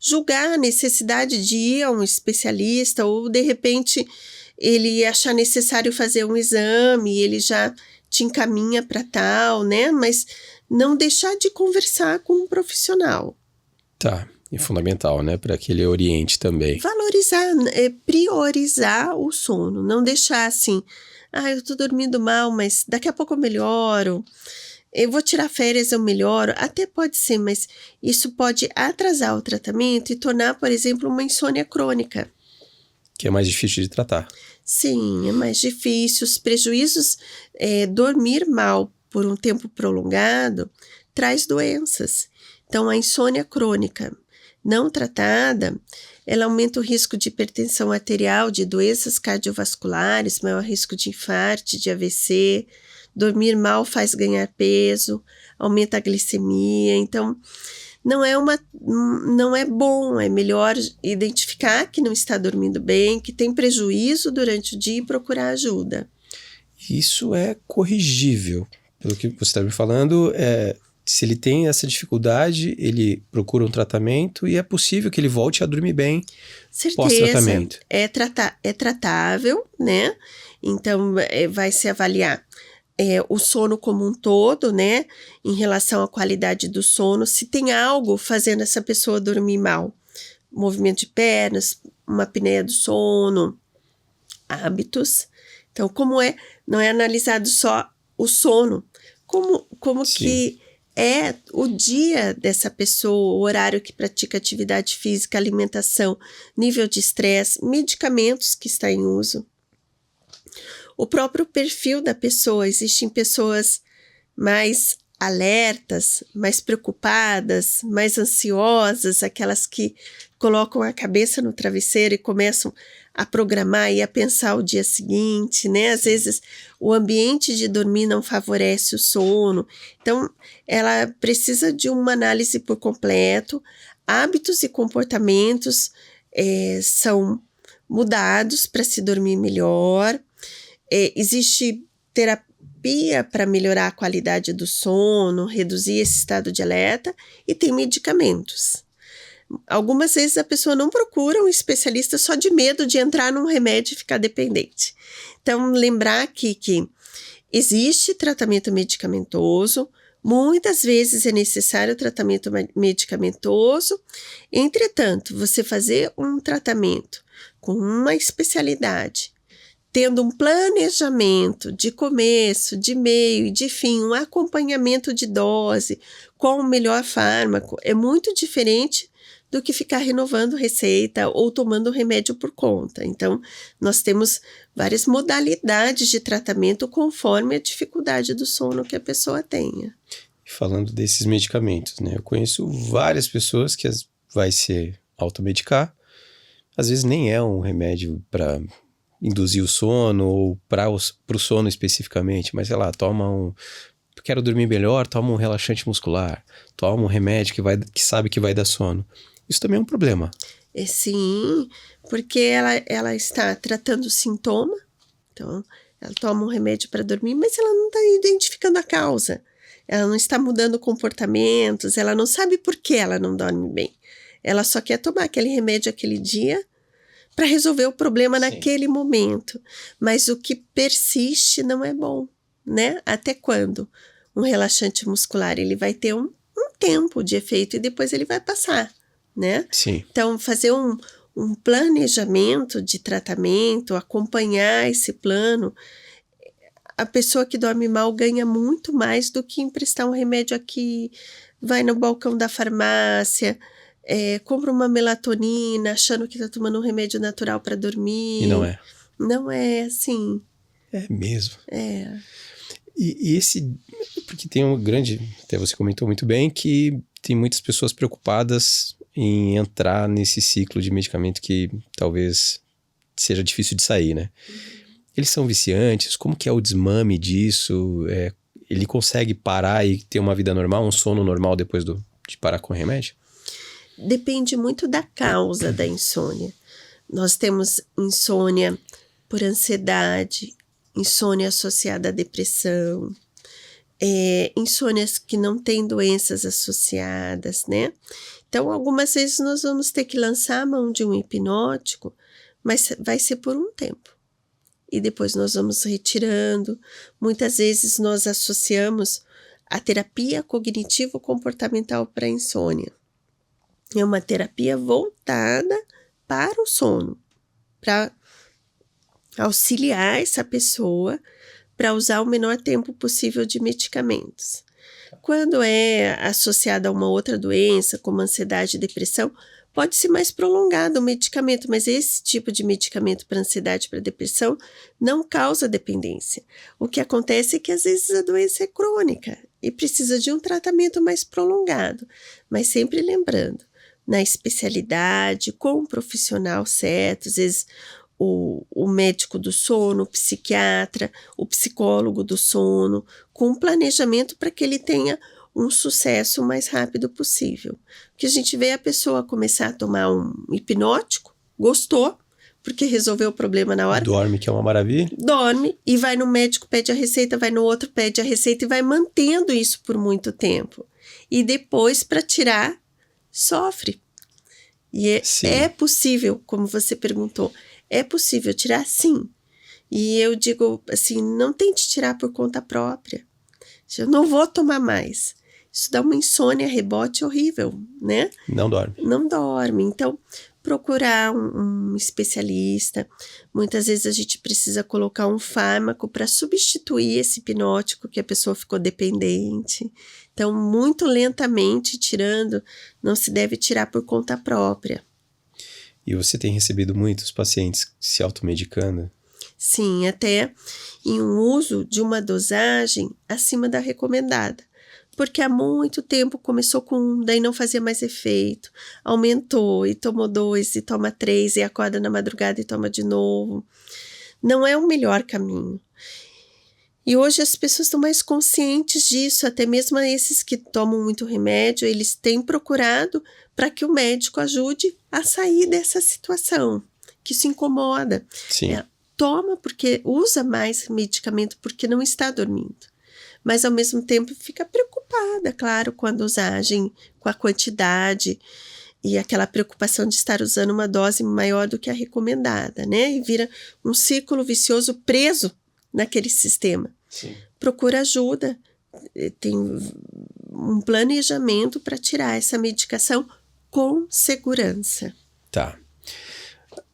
julgar a necessidade de ir a um especialista, ou de repente ele achar necessário fazer um exame, ele já te encaminha para tal, né? Mas não deixar de conversar com um profissional. Tá. E fundamental, né? Para que ele oriente também. Valorizar, priorizar o sono. Não deixar assim, eu tô dormindo mal, mas daqui a pouco eu melhoro. Eu vou tirar férias, eu melhoro. Até pode ser, mas isso pode atrasar o tratamento e tornar, por exemplo, uma insônia crônica. Que é mais difícil de tratar. Sim, é mais difícil. Os prejuízos, dormir mal por um tempo prolongado traz doenças. Então, a insônia crônica não tratada, ela aumenta o risco de hipertensão arterial, de doenças cardiovasculares, maior risco de infarto, de AVC. Dormir mal faz ganhar peso, aumenta a glicemia. Então, não é bom, é melhor identificar que não está dormindo bem, que tem prejuízo durante o dia e procurar ajuda. Isso é corrigível. Pelo que você está me falando, se ele tem essa dificuldade, ele procura um tratamento e é possível que ele volte a dormir bem pós-tratamento. É tratável, né? Então, vai se avaliar o sono como um todo, né? Em relação à qualidade do sono, se tem algo fazendo essa pessoa dormir mal. Movimento de pernas, uma apneia do sono, hábitos. Então, não é analisado só o sono, como que é o dia dessa pessoa, o horário que pratica atividade física, alimentação, nível de estresse, medicamentos que está em uso. O próprio perfil da pessoa, existem pessoas mais alertas, mais preocupadas, mais ansiosas, aquelas que colocam a cabeça no travesseiro e começam a programar e a pensar o dia seguinte, né? Às vezes o ambiente de dormir não favorece o sono, então ela precisa de uma análise por completo. Hábitos e comportamentos são mudados para se dormir melhor. Existe terapia para melhorar a qualidade do sono, reduzir esse estado de alerta, e tem medicamentos. Algumas vezes a pessoa não procura um especialista só de medo de entrar num remédio e ficar dependente. Então, lembrar aqui que existe tratamento medicamentoso, muitas vezes é necessário tratamento medicamentoso. Entretanto, você fazer um tratamento com uma especialidade, tendo um planejamento de começo, de meio e de fim, um acompanhamento de dose com o melhor fármaco, é muito diferente do que ficar renovando receita ou tomando remédio por conta. Então, nós temos várias modalidades de tratamento conforme a dificuldade do sono que a pessoa tenha. Falando desses medicamentos, né? Eu conheço várias pessoas que vai se automedicar, Às vezes nem é um remédio para induzir o sono ou para o sono especificamente, mas sei lá, quero dormir melhor, toma um relaxante muscular, toma um remédio que sabe que vai dar sono. Isso também é um problema. Sim, porque ela está tratando o sintoma, então ela toma um remédio para dormir, mas ela não está identificando a causa. Ela não está mudando comportamentos, ela não sabe por que ela não dorme bem. Ela só quer tomar aquele remédio aquele dia para resolver o problema naquele momento. Mas o que persiste não é bom, né? Até quando? Um relaxante muscular, ele vai ter um tempo de efeito e depois ele vai passar, né? Sim. Então, fazer um planejamento de tratamento, acompanhar esse plano, a pessoa que dorme mal ganha muito mais do que emprestar um remédio aqui, vai no balcão da farmácia, compra uma melatonina, achando que está tomando um remédio natural para dormir. E não é. Não é assim. É mesmo. É. E esse... Porque tem um grande... Até você comentou muito bem que tem muitas pessoas preocupadas em entrar nesse ciclo de medicamento que talvez seja difícil de sair, né? Eles são viciantes? Como que é o desmame disso? Ele consegue parar e ter uma vida normal, um sono normal depois de parar com o remédio? Depende muito da causa da insônia. Nós temos insônia por ansiedade, insônia associada à depressão, insônias que não têm doenças associadas, né? Então, algumas vezes nós vamos ter que lançar a mão de um hipnótico, mas vai ser por um tempo. E depois nós vamos retirando. Muitas vezes nós associamos a terapia cognitivo-comportamental para a insônia. É uma terapia voltada para o sono, para auxiliar essa pessoa para usar o menor tempo possível de medicamentos. Quando é associada a uma outra doença, como ansiedade e depressão, pode ser mais prolongado o medicamento, mas esse tipo de medicamento para ansiedade e para depressão não causa dependência. O que acontece é que às vezes a doença é crônica e precisa de um tratamento mais prolongado, mas sempre lembrando, na especialidade, com um profissional certo, às vezes o médico do sono, o psiquiatra, o psicólogo do sono, com um planejamento para que ele tenha um sucesso o mais rápido possível. Porque a gente vê a pessoa começar a tomar um hipnótico, gostou, porque resolveu o problema na hora. Dorme, que é uma maravilha. Dorme e vai no médico, pede a receita, vai no outro, pede a receita e vai mantendo isso por muito tempo. E depois, para tirar, sofre. E é possível, como você perguntou, é possível tirar? Sim. E eu digo assim, não tente tirar por conta própria. Eu não vou tomar mais. Isso dá uma insônia, rebote horrível, né? Não dorme. Não dorme. Então, procurar um especialista. Muitas vezes a gente precisa colocar um fármaco para substituir esse hipnótico que a pessoa ficou dependente. Então, muito lentamente tirando, não se deve tirar por conta própria. E você tem recebido muitos pacientes se automedicando? Sim, até em um uso de uma dosagem acima da recomendada. Porque há muito tempo começou com um, daí não fazia mais efeito, aumentou e tomou 2 e toma 3 e acorda na madrugada e toma de novo. Não é o melhor caminho. E hoje as pessoas estão mais conscientes disso, até mesmo esses que tomam muito remédio, eles têm procurado para que o médico ajude a sair dessa situação, que isso incomoda. Sim. Toma porque usa mais medicamento porque não está dormindo. Mas ao mesmo tempo fica preocupada, claro, com a dosagem, com a quantidade e aquela preocupação de estar usando uma dose maior do que a recomendada, né? E vira um círculo vicioso preso naquele sistema. Sim. Procura ajuda, tem um planejamento para tirar essa medicação com segurança. Tá.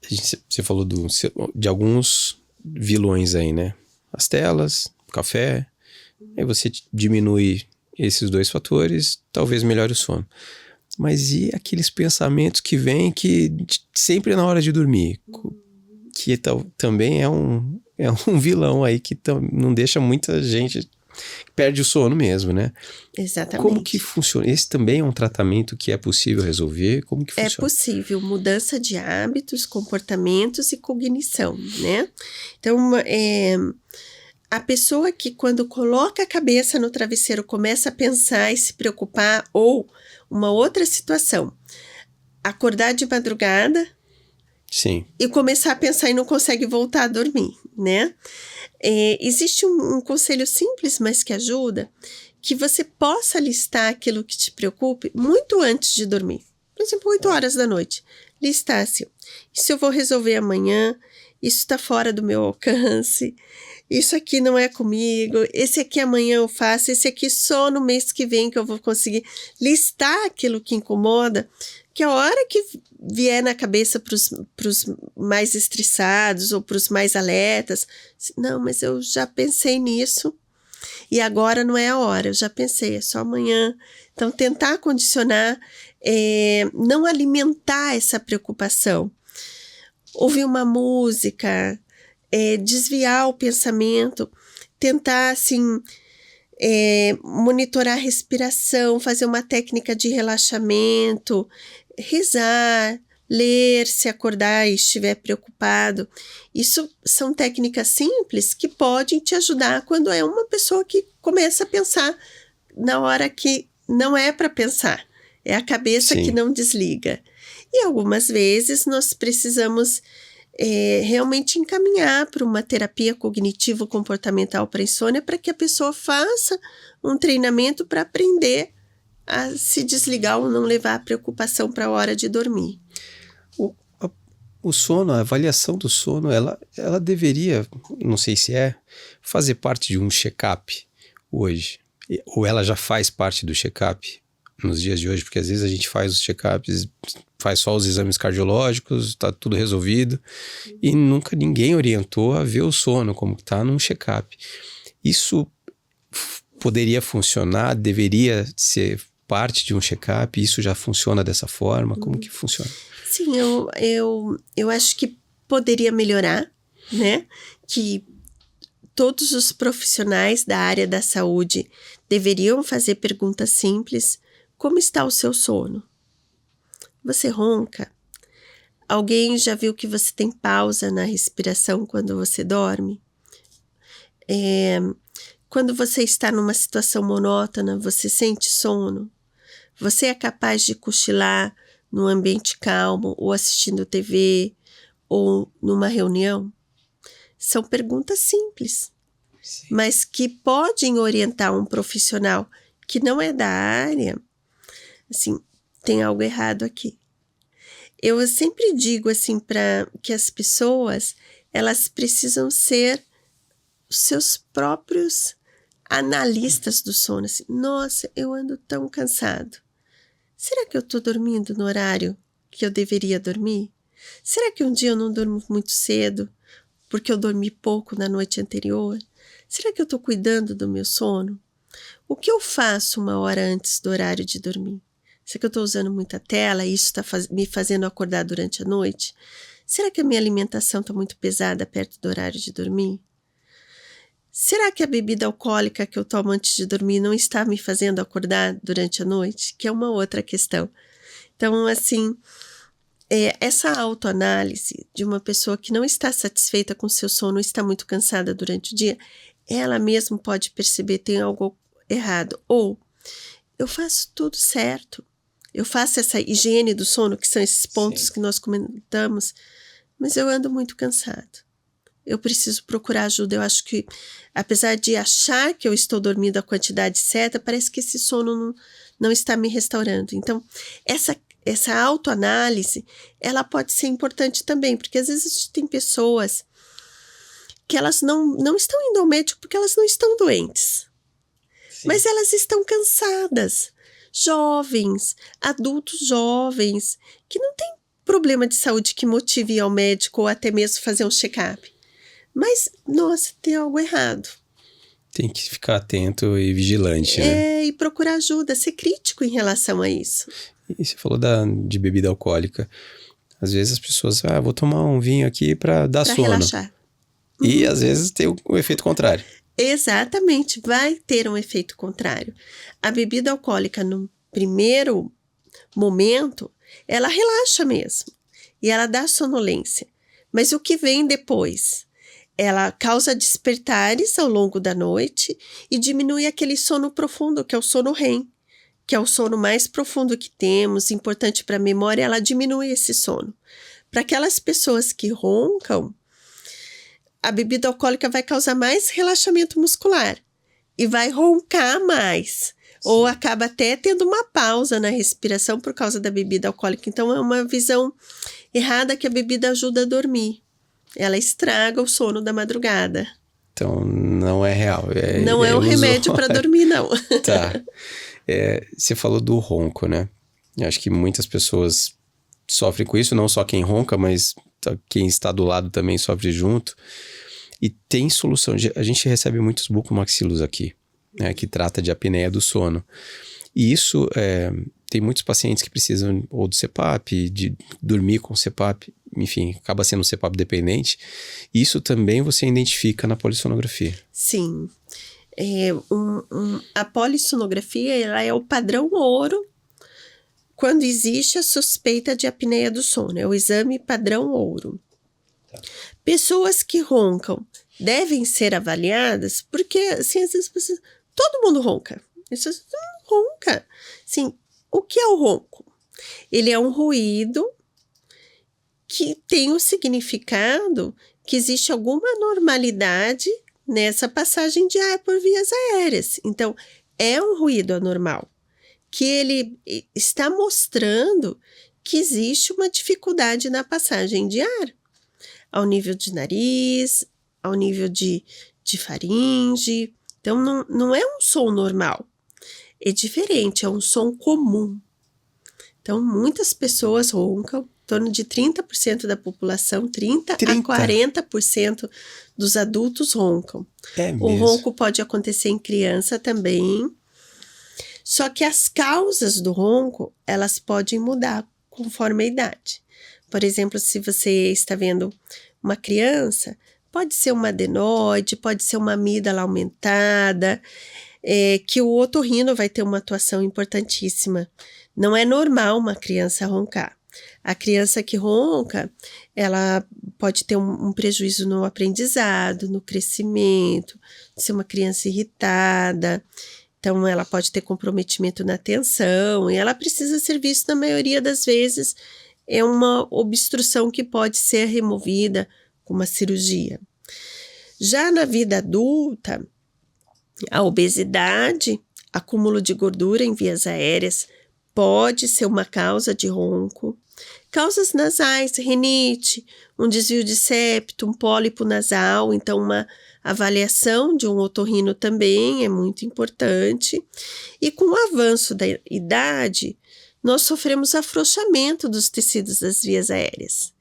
Você falou de alguns vilões aí, né? As telas, o café. Aí você diminui esses 2 fatores, talvez melhore o sono. Mas e aqueles pensamentos que vêm que sempre na hora de dormir? Que também é um vilão aí que não deixa muita gente perde o sono mesmo, né? Exatamente. Como que funciona? Esse também é um tratamento que é possível resolver? Como que funciona? É possível, mudança de hábitos, comportamentos e cognição, né? Então, a pessoa que quando coloca a cabeça no travesseiro começa a pensar e se preocupar, ou uma outra situação, acordar de madrugada Sim. e começar a pensar e não consegue voltar a dormir, né? Existe um conselho simples, mas que ajuda, que você possa listar aquilo que te preocupe muito antes de dormir. Por exemplo, 8 horas da noite. Listar assim, isso eu vou resolver amanhã, isso está fora do meu alcance, isso aqui não é comigo, esse aqui amanhã eu faço, esse aqui só no mês que vem que eu vou conseguir. Listar aquilo que incomoda, que a hora que vier na cabeça para os mais estressados ou para os mais alertas, não, mas eu já pensei nisso e agora não é a hora, eu já pensei, é só amanhã. Então, tentar condicionar, não alimentar essa preocupação. Ouvir uma música, desviar o pensamento, tentar, assim, monitorar a respiração, fazer uma técnica de relaxamento, rezar, ler, se acordar e estiver preocupado. Isso são técnicas simples que podem te ajudar quando é uma pessoa que começa a pensar na hora que não é para pensar. É a cabeça Sim. que não desliga. E algumas vezes nós precisamos realmente encaminhar para uma terapia cognitivo-comportamental para insônia, para que a pessoa faça um treinamento para aprender a se desligar ou não levar a preocupação para a hora de dormir. O sono, a avaliação do sono, ela deveria, não sei se fazer parte de um check-up hoje. Ou ela já faz parte do check-up nos dias de hoje, porque às vezes a gente faz os check-ups, faz só os exames cardiológicos, tá tudo resolvido, e nunca ninguém orientou a ver o sono, como está num check-up. Isso poderia funcionar, deveria ser parte de um check-up, isso já funciona dessa forma? Como que funciona? Sim, eu acho que poderia melhorar, né? Que todos os profissionais da área da saúde deveriam fazer perguntas simples. Como está o seu sono? Você ronca? Alguém já viu que você tem pausa na respiração quando você dorme? Quando você está numa situação monótona, você sente sono? Você é capaz de cochilar num ambiente calmo, ou assistindo TV, ou numa reunião? São perguntas simples, sim, mas que podem orientar um profissional que não é da área. Assim, tem algo errado aqui. Eu sempre digo assim para que as pessoas, elas precisam ser os seus próprios analistas do sono. Assim, nossa, eu ando tão cansado. Será que eu estou dormindo no horário que eu deveria dormir? Será que um dia eu não durmo muito cedo porque eu dormi pouco na noite anterior? Será que eu estou cuidando do meu sono? O que eu faço 1 hora antes do horário de dormir? Será que eu estou usando muita tela e isso está me fazendo acordar durante a noite? Será que a minha alimentação está muito pesada perto do horário de dormir? Será que a bebida alcoólica que eu tomo antes de dormir não está me fazendo acordar durante a noite? Que é uma outra questão. Então, assim, essa autoanálise de uma pessoa que não está satisfeita com seu sono, está muito cansada durante o dia, ela mesma pode perceber que tem algo errado. Ou, eu faço tudo certo. Eu faço essa higiene do sono, que são esses pontos, sim, que nós comentamos, mas eu ando muito cansado. Eu preciso procurar ajuda. Eu acho que, apesar de achar que eu estou dormindo a quantidade certa, parece que esse sono não está me restaurando. Então, essa autoanálise, ela pode ser importante também, porque às vezes a gente tem pessoas que elas não estão indo ao médico porque elas não estão doentes. Sim. Mas elas estão cansadas. Jovens, adultos jovens, que não têm problema de saúde que motive ir ao médico ou até mesmo fazer um check-up. Mas, nossa, tem algo errado. Tem que ficar atento e vigilante, né? E procurar ajuda, ser crítico em relação a isso. E você falou de bebida alcoólica. Às vezes as pessoas, vou tomar um vinho aqui para dar sono. Relaxar. E às vezes tem o efeito contrário. Exatamente, vai ter um efeito contrário. A bebida alcoólica, no primeiro momento, ela relaxa mesmo e ela dá sonolência. Mas o que vem depois? Ela causa despertares ao longo da noite e diminui aquele sono profundo, que é o sono REM, que é o sono mais profundo que temos, importante para a memória, ela diminui esse sono. Para aquelas pessoas que roncam, a bebida alcoólica vai causar mais relaxamento muscular e vai roncar mais. Sim. Ou acaba até tendo uma pausa na respiração por causa da bebida alcoólica. Então, é uma visão errada que a bebida ajuda a dormir. Ela estraga o sono da madrugada. Então, não é real. Não é um remédio para dormir, não. Tá. Você falou do ronco, né? Eu acho que muitas pessoas sofrem com isso, não só quem ronca, mas quem está do lado também sofre junto. E tem solução. A gente recebe muitos bucomaxilos aqui, né, que trata de apneia do sono. E isso, tem muitos pacientes que precisam ou do CPAP, de dormir com CPAP, enfim, acaba sendo um CPAP dependente. Isso também você identifica na polissonografia. Sim. A polissonografia, ela é o padrão ouro quando existe a suspeita de apneia do sono. É o exame padrão ouro. Tá. Pessoas que roncam devem ser avaliadas porque, assim, às vezes todo mundo ronca. Pessoas ronca. Assim, o que é o ronco? Ele é um ruído que tem o significado que existe alguma normalidade nessa passagem de ar por vias aéreas. Então, é um ruído anormal, que ele está mostrando que existe uma dificuldade na passagem de ar, ao nível de nariz, ao nível de faringe. Então, não é um som normal, é diferente, é um som comum. Então, muitas pessoas roncam, em torno de 30% da população, 30 a 40% dos adultos roncam. É mesmo. O ronco pode acontecer em criança também, só que as causas do ronco, elas podem mudar conforme a idade. Por exemplo, se você está vendo uma criança, pode ser uma adenoide, pode ser uma amígdala aumentada, que o otorrino vai ter uma atuação importantíssima. Não é normal uma criança roncar. A criança que ronca, ela pode ter um prejuízo no aprendizado, no crescimento, ser uma criança irritada. Então, ela pode ter comprometimento na atenção e ela precisa ser vista, na maioria das vezes, é uma obstrução que pode ser removida com uma cirurgia. Já na vida adulta, a obesidade, acúmulo de gordura em vias aéreas, pode ser uma causa de ronco. Causas nasais, rinite, um desvio de septo, um pólipo nasal, então uma avaliação de um otorrino também é muito importante. E com o avanço da idade, nós sofremos afrouxamento dos tecidos das vias aéreas.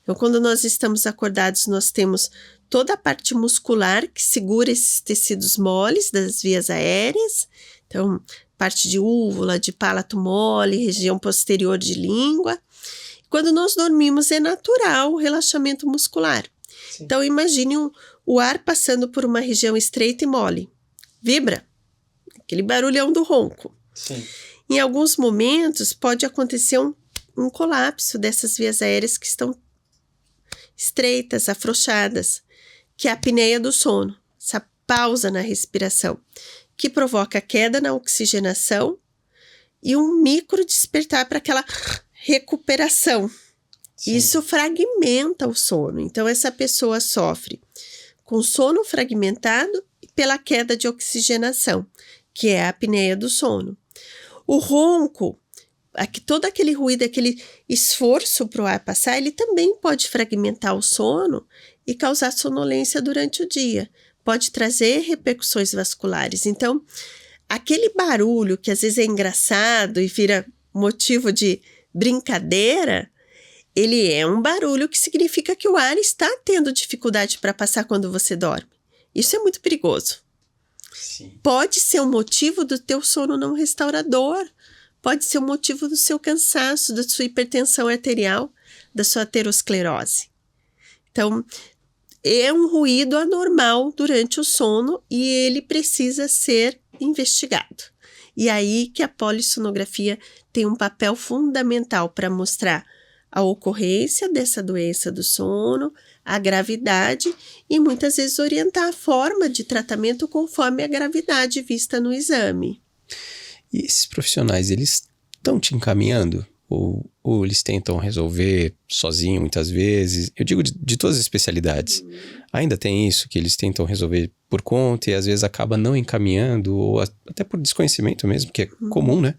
Então, quando nós estamos acordados, nós temos toda a parte muscular que segura esses tecidos moles das vias aéreas. Então, parte de úvula, de palato mole, região posterior de língua. Quando nós dormimos, é natural o relaxamento muscular. Sim. Então, imagine o ar passando por uma região estreita e mole. Vibra. Aquele barulhão do ronco. Sim. Em alguns momentos, pode acontecer um colapso dessas vias aéreas que estão estreitas, afrouxadas, que é a apneia do sono, essa pausa na respiração, que provoca queda na oxigenação e um micro despertar para aquela recuperação. Sim. Isso fragmenta o sono. Então, essa pessoa sofre com sono fragmentado e pela queda de oxigenação, que é a apneia do sono. O ronco, todo aquele ruído, aquele esforço para o ar passar, ele também pode fragmentar o sono e causar sonolência durante o dia. Pode trazer repercussões vasculares. Então, aquele barulho que às vezes é engraçado e vira motivo de brincadeira, ele é um barulho que significa que o ar está tendo dificuldade para passar quando você dorme. Isso é muito perigoso. Sim. Pode ser um motivo do teu sono não restaurador, pode ser um motivo do seu cansaço, da sua hipertensão arterial, da sua aterosclerose. Então, é um ruído anormal durante o sono e ele precisa ser investigado. E aí que a polissonografia tem um papel fundamental para mostrar a ocorrência dessa doença do sono, a gravidade e muitas vezes orientar a forma de tratamento conforme a gravidade vista no exame. E esses profissionais, eles estão te encaminhando? Ou eles tentam resolver sozinho muitas vezes? Eu digo de todas as especialidades. Ainda tem isso, que eles tentam resolver por conta e às vezes acaba não encaminhando, ou até por desconhecimento mesmo, que é comum, né?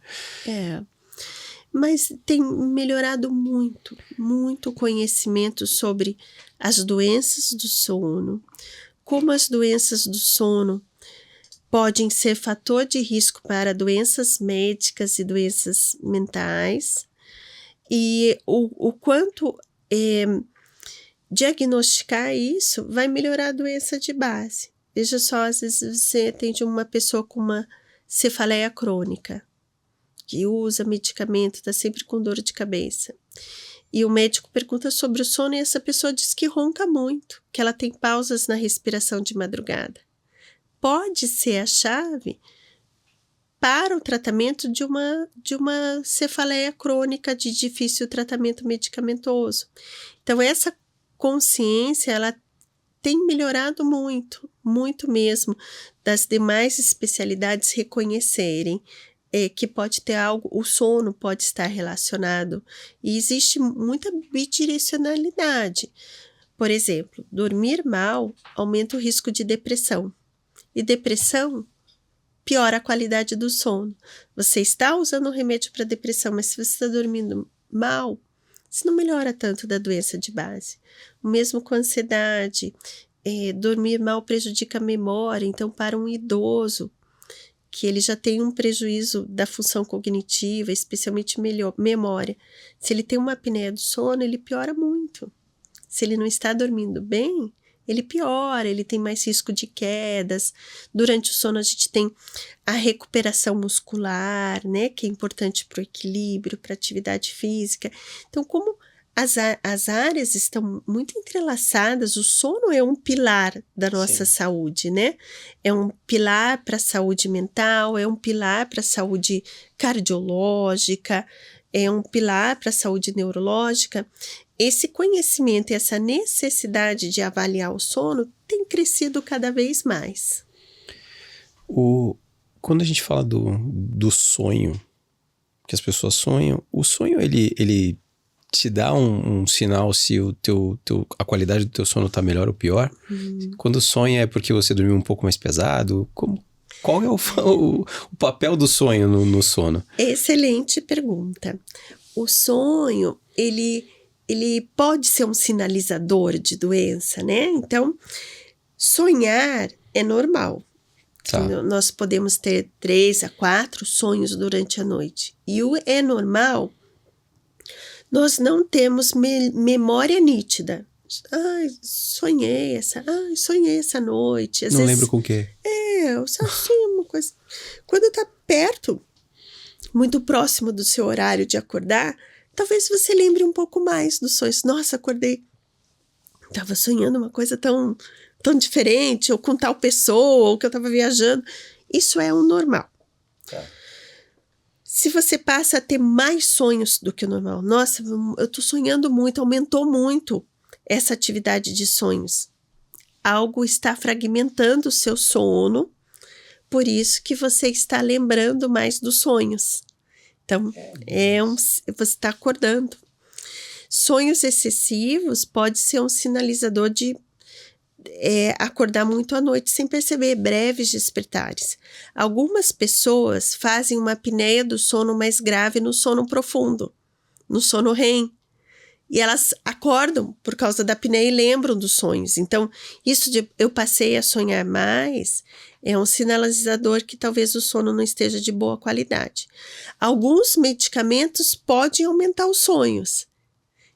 Mas tem melhorado muito o conhecimento sobre as doenças do sono, como as doenças do sono podem ser fator de risco para doenças médicas e doenças mentais, e o quanto diagnosticar isso vai melhorar a doença de base. Veja só, às vezes você atende uma pessoa com uma cefaleia crônica, que usa medicamento, está sempre com dor de cabeça. E o médico pergunta sobre o sono e essa pessoa diz que ronca muito, que ela tem pausas na respiração de madrugada. Pode ser a chave para o tratamento de uma cefaleia crônica de difícil tratamento medicamentoso. Então, essa consciência, ela tem melhorado muito mesmo, das demais especialidades reconhecerem que pode ter algo, o sono pode estar relacionado, e existe muita bidirecionalidade. Por exemplo, dormir mal aumenta o risco de depressão, e depressão piora a qualidade do sono. Você está usando um remédio para depressão, mas se você está dormindo mal, isso não melhora tanto da doença de base. O mesmo com ansiedade, dormir mal prejudica a memória, então para um idoso, que ele já tem um prejuízo da função cognitiva, especialmente memória. Se ele tem uma apneia do sono, ele piora muito. Se ele não está dormindo bem, ele piora, ele tem mais risco de quedas. Durante o sono a gente tem a recuperação muscular, né, que é importante para o equilíbrio, para a atividade física. Então, como as áreas estão muito entrelaçadas, o sono é um pilar da nossa saúde, né? É um pilar para a saúde mental, é um pilar para a saúde cardiológica, é um pilar para a saúde neurológica. Esse conhecimento e essa necessidade de avaliar o sono tem crescido cada vez mais. Quando a gente fala do sonho, que as pessoas sonham, o sonho ele te dá um sinal se a qualidade do teu sono está melhor ou pior? Quando sonha é porque você dormiu um pouco mais pesado? Qual é o papel do sonho no sono? Excelente pergunta. O sonho, ele pode ser um sinalizador de doença, né? Então, sonhar é normal. Tá. Nós podemos ter 3 a 4 sonhos durante a noite. E o é normal, nós não temos memória nítida. Sonhei essa noite. Às vezes, lembro com o quê? Eu só sonho uma coisa. Quando está perto, muito próximo do seu horário de acordar, talvez você lembre um pouco mais dos sonhos. Nossa, acordei, estava sonhando uma coisa tão diferente, ou com tal pessoa, ou que eu estava viajando. Isso é o normal. Se você passa a ter mais sonhos do que o normal, nossa, eu estou sonhando muito, aumentou muito essa atividade de sonhos. Algo está fragmentando o seu sono, por isso que você está lembrando mais dos sonhos. Então, você está acordando. Sonhos excessivos pode ser um sinalizador de acordar muito à noite sem perceber, breves despertares. Algumas pessoas fazem uma apneia do sono mais grave no sono profundo, no sono REM. E elas acordam por causa da apneia e lembram dos sonhos. Então, isso de eu passei a sonhar mais é um sinalizador que talvez o sono não esteja de boa qualidade. Alguns medicamentos podem aumentar os sonhos.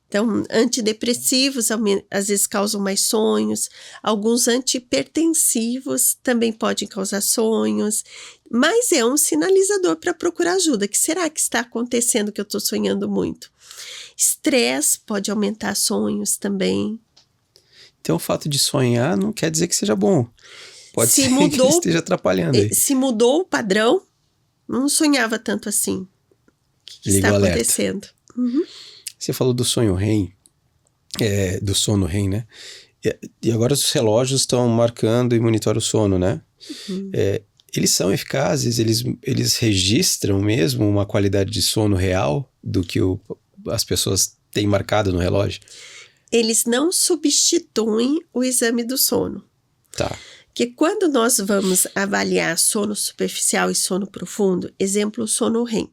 Então, antidepressivos às vezes causam mais sonhos, alguns antihipertensivos também podem causar sonhos, mas é um sinalizador para procurar ajuda. O que será que está acontecendo que eu estou sonhando muito? Estresse pode aumentar sonhos também. Então, o fato de sonhar não quer dizer que seja bom. Pode Se ser mudou- que esteja atrapalhando aí. Se mudou o padrão, não sonhava tanto assim. O que Liga está o alerta. acontecendo? Você falou do sonho REM, do sono REM, né? E agora os relógios estão marcando e monitoram o sono, né? Eles são eficazes? Eles registram mesmo uma qualidade de sono real do que as pessoas têm marcado no relógio? Eles não substituem o exame do sono. Tá. Que quando nós vamos avaliar sono superficial e sono profundo, exemplo, o sono REM.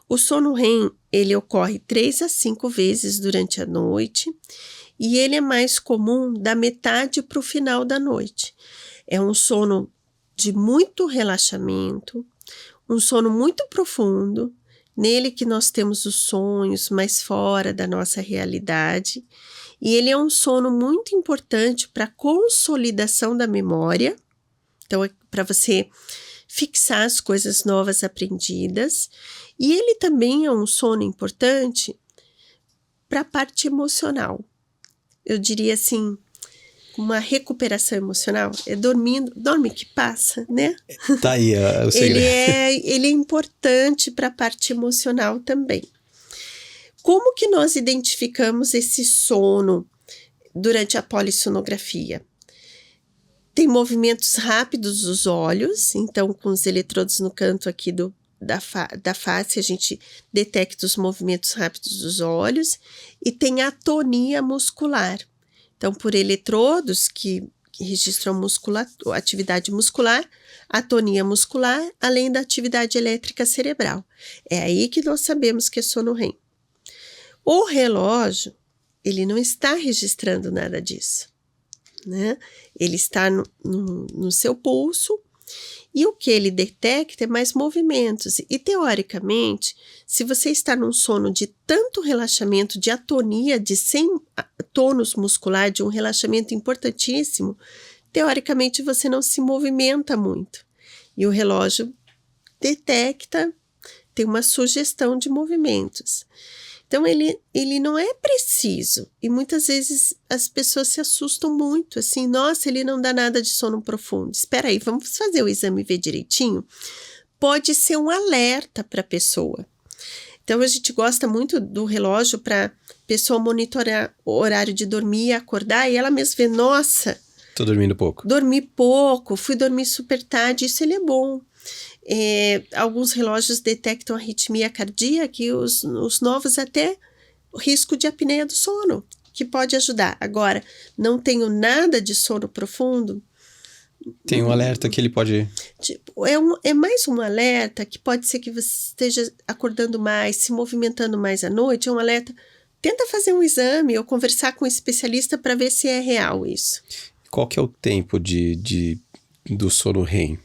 O sono REM, ele ocorre 3 a 5 vezes durante a noite e ele é mais comum da metade para o final da noite. É um sono de muito relaxamento, um sono muito profundo, nele que nós temos os sonhos mais fora da nossa realidade. E ele é um sono muito importante para a consolidação da memória. Então, é para você fixar as coisas novas aprendidas. E ele também é um sono importante para a parte emocional. Eu diria assim, uma recuperação emocional. É dorme que passa, né? Tá aí o segredo. Ele é importante para a parte emocional também. Como que nós identificamos esse sono durante a polissonografia? Tem movimentos rápidos dos olhos, então com os eletrodos no canto aqui da face a gente detecta os movimentos rápidos dos olhos e tem atonia muscular. Então por eletrodos que registram atividade muscular, atonia muscular, além da atividade elétrica cerebral. É aí que nós sabemos que é sono REM. O relógio, ele não está registrando nada disso, né? Ele está no seu pulso e o que ele detecta é mais movimentos. E, teoricamente, se você está num sono de tanto relaxamento, de atonia, de 100 tônus muscular, de um relaxamento importantíssimo, teoricamente você não se movimenta muito. E o relógio detecta, tem uma sugestão de movimentos. Então, ele não é preciso. E muitas vezes as pessoas se assustam muito, assim, nossa, ele não dá nada de sono profundo. Espera aí, vamos fazer o exame e ver direitinho? Pode ser um alerta para a pessoa. Então, a gente gosta muito do relógio para a pessoa monitorar o horário de dormir e acordar, e ela mesma vê, nossa... Tô dormindo pouco. Dormi pouco, fui dormir super tarde, isso ele é bom. Alguns relógios detectam arritmia cardíaca e os novos até risco de apneia do sono, que pode ajudar. Agora, não tenho nada de sono profundo. Tem um alerta que ele pode... É mais um alerta que pode ser que você esteja acordando mais, se movimentando mais à noite. É um alerta. Tenta fazer um exame ou conversar com um especialista para ver se é real isso. Qual que é o tempo do sono REM?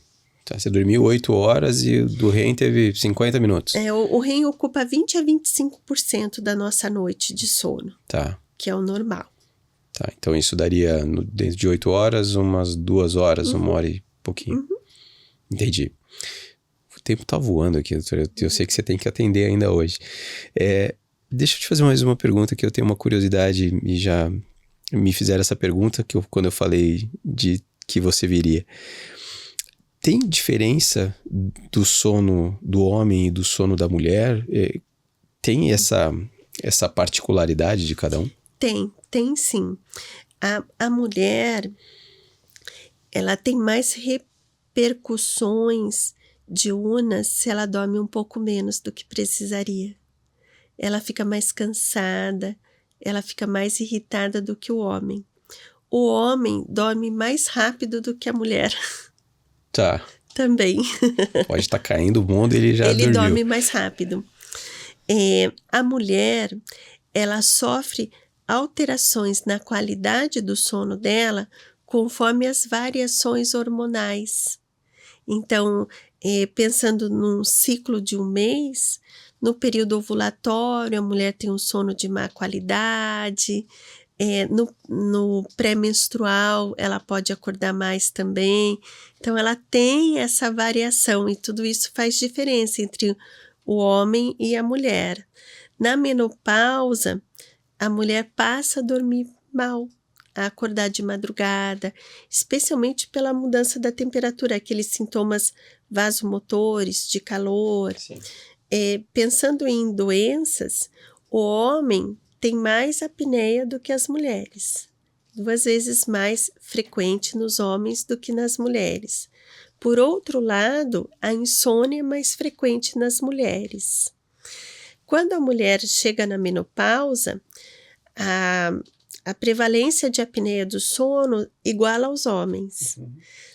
Tá, você dormiu 8 horas e do REM teve 50 minutos. O REM ocupa 20 a 25% da nossa noite de sono, Tá. que é o normal. Tá, então isso daria, dentro de 8 horas, umas 2 horas, 1 hora e pouquinho. Entendi. O tempo tá voando aqui, doutora. Eu sei que você tem que atender ainda hoje. Deixa eu te fazer mais uma pergunta, que eu tenho uma curiosidade e já me fizeram essa pergunta quando eu falei de que você viria. Tem diferença do sono do homem e do sono da mulher? Tem essa particularidade de cada um? Tem sim. A mulher, ela tem mais repercussões diurnas se ela dorme um pouco menos do que precisaria. Ela fica mais cansada, ela fica mais irritada do que o homem. O homem dorme mais rápido do que a mulher. Tá. Também. Pode estar caindo o mundo e ele já dormiu. Ele dorme mais rápido. A mulher, ela sofre alterações na qualidade do sono dela conforme as variações hormonais. Então, pensando num ciclo de um mês, no período ovulatório, a mulher tem um sono de má qualidade. No pré-menstrual, ela pode acordar mais também. Então, ela tem essa variação e tudo isso faz diferença entre o homem e a mulher. Na menopausa, a mulher passa a dormir mal. a acordar de madrugada, especialmente pela mudança da temperatura, aqueles sintomas vasomotores, de calor. Pensando em doenças, o homem tem mais apneia do que as mulheres. 2 vezes mais frequente nos homens do que nas mulheres. Por outro lado, a insônia é mais frequente nas mulheres. Quando a mulher chega na menopausa, a prevalência de apneia do sono iguala aos homens.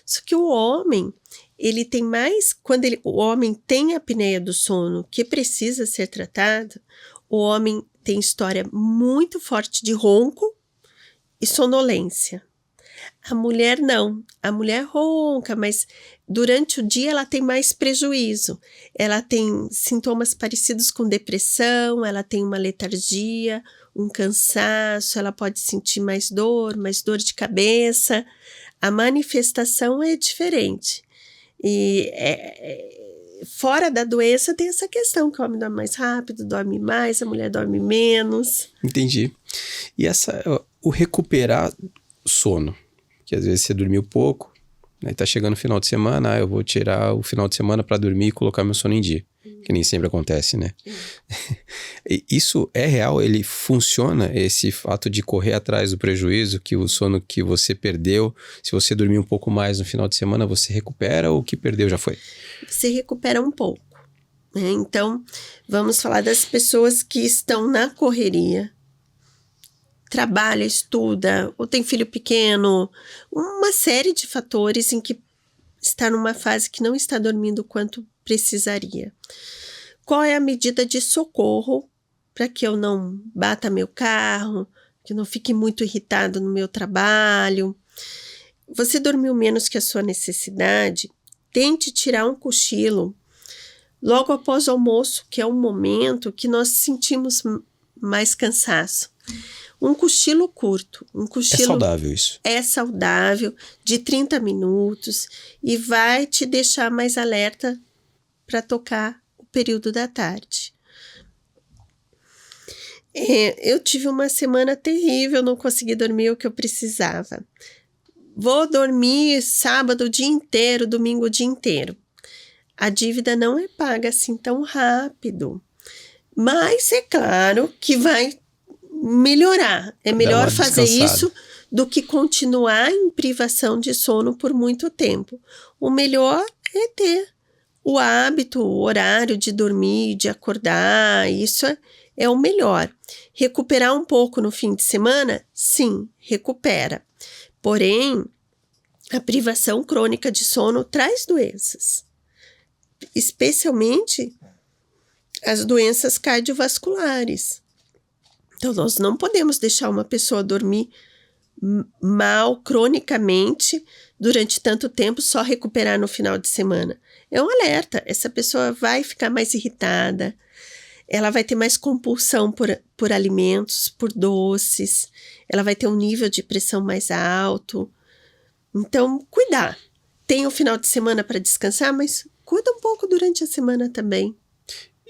Só que o homem, ele tem mais, quando o homem tem apneia do sono que precisa ser tratado, o homem tem história muito forte de ronco e sonolência. A mulher não, a mulher ronca, mas durante o dia ela tem mais prejuízo. Ela tem sintomas parecidos com depressão, ela tem uma letargia, um cansaço, ela pode sentir mais dor de cabeça. A manifestação é diferente. E fora da doença tem essa questão que o homem dorme mais rápido, dorme mais, a mulher dorme menos. Entendi. E o recuperar sono, que às vezes você dormiu pouco, aí tá chegando o final de semana, eu vou tirar o final de semana para dormir e colocar meu sono em dia, que nem sempre acontece, né? Isso é real? Ele funciona, esse fato de correr atrás do prejuízo, que o sono que você perdeu, se você dormir um pouco mais no final de semana, você recupera ou o que perdeu já foi? Você recupera um pouco, né? Então, vamos falar das pessoas que estão na correria, trabalha, estuda, ou tem filho pequeno, uma série de fatores em que está numa fase que não está dormindo o quanto precisaria. Qual é a medida de socorro para que eu não bata meu carro, que eu não fique muito irritado no meu trabalho? Você dormiu menos que a sua necessidade? Tente tirar um cochilo logo após o almoço, que é o momento que nós sentimos mais cansaço. Um cochilo curto. É saudável isso? É saudável, de 30 minutos, e vai te deixar mais alerta para tocar o período da tarde. Eu tive uma semana terrível, não consegui dormir o que eu precisava. Vou dormir sábado o dia inteiro, domingo o dia inteiro. A dívida não é paga assim tão rápido. Mas é claro que vai melhorar. É melhor fazer isso do que continuar em privação de sono por muito tempo. O melhor é ter o hábito, o horário de dormir, de acordar. Isso é o melhor. Recuperar um pouco no fim de semana? Sim, recupera. Porém, a privação crônica de sono traz doenças, especialmente as doenças cardiovasculares. Então, nós não podemos deixar uma pessoa dormir mal, cronicamente, durante tanto tempo, só recuperar no final de semana. É um alerta. Essa pessoa vai ficar mais irritada, ela vai ter mais compulsão por alimentos, por doces, ela vai ter um nível de pressão mais alto. Então, cuidar. Tem o final de semana para descansar, mas cuida um pouco durante a semana também.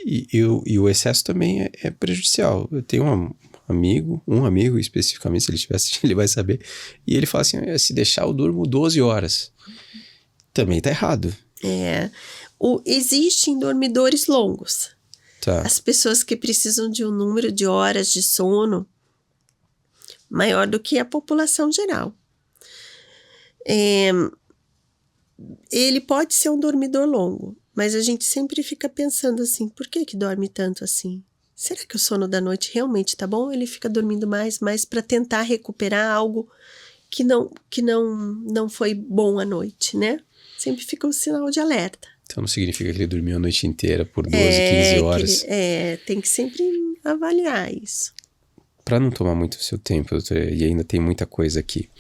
E o excesso também é prejudicial. Eu tenho um amigo especificamente, se ele estiver assistindo, ele vai saber. E ele fala assim, se deixar eu durmo 12 horas. Também tá errado. Existem dormidores longos. Tá. As pessoas que precisam de um número de horas de sono maior do que a população geral. Ele pode ser um dormidor longo, mas a gente sempre fica pensando assim, por que dorme tanto assim? Será que o sono da noite realmente tá bom? Ou ele fica dormindo mais para tentar recuperar algo que não foi bom à noite, né? Sempre fica um sinal de alerta. Então não significa que ele dormiu a noite inteira por 12, 15 horas. Tem que sempre avaliar isso. Para não tomar muito o seu tempo, doutora, e ainda tem muita coisa aqui.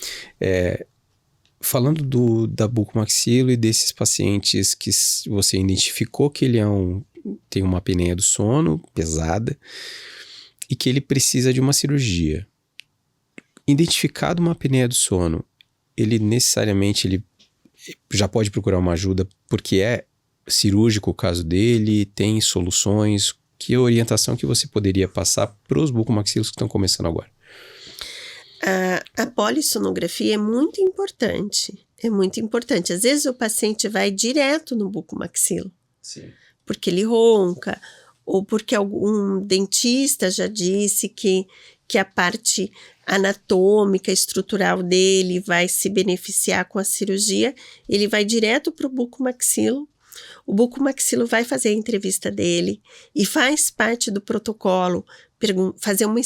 Falando da bucomaxilo e desses pacientes que você identificou que ele tem uma apneia do sono pesada e que ele precisa de uma cirurgia. Identificado uma apneia do sono, ele necessariamente já pode procurar uma ajuda porque é cirúrgico o caso dele, tem soluções? Que orientação que você poderia passar para os bucomaxilos que estão começando agora? A polissonografia é muito importante. É muito importante. Às vezes o paciente vai direto no bucomaxilo. Sim. Porque ele ronca, ou porque algum dentista já disse que a parte anatômica, estrutural dele vai se beneficiar com a cirurgia, ele vai direto para o bucomaxilo. O bucomaxilo vai fazer a entrevista dele e faz parte do protocolo fazer uma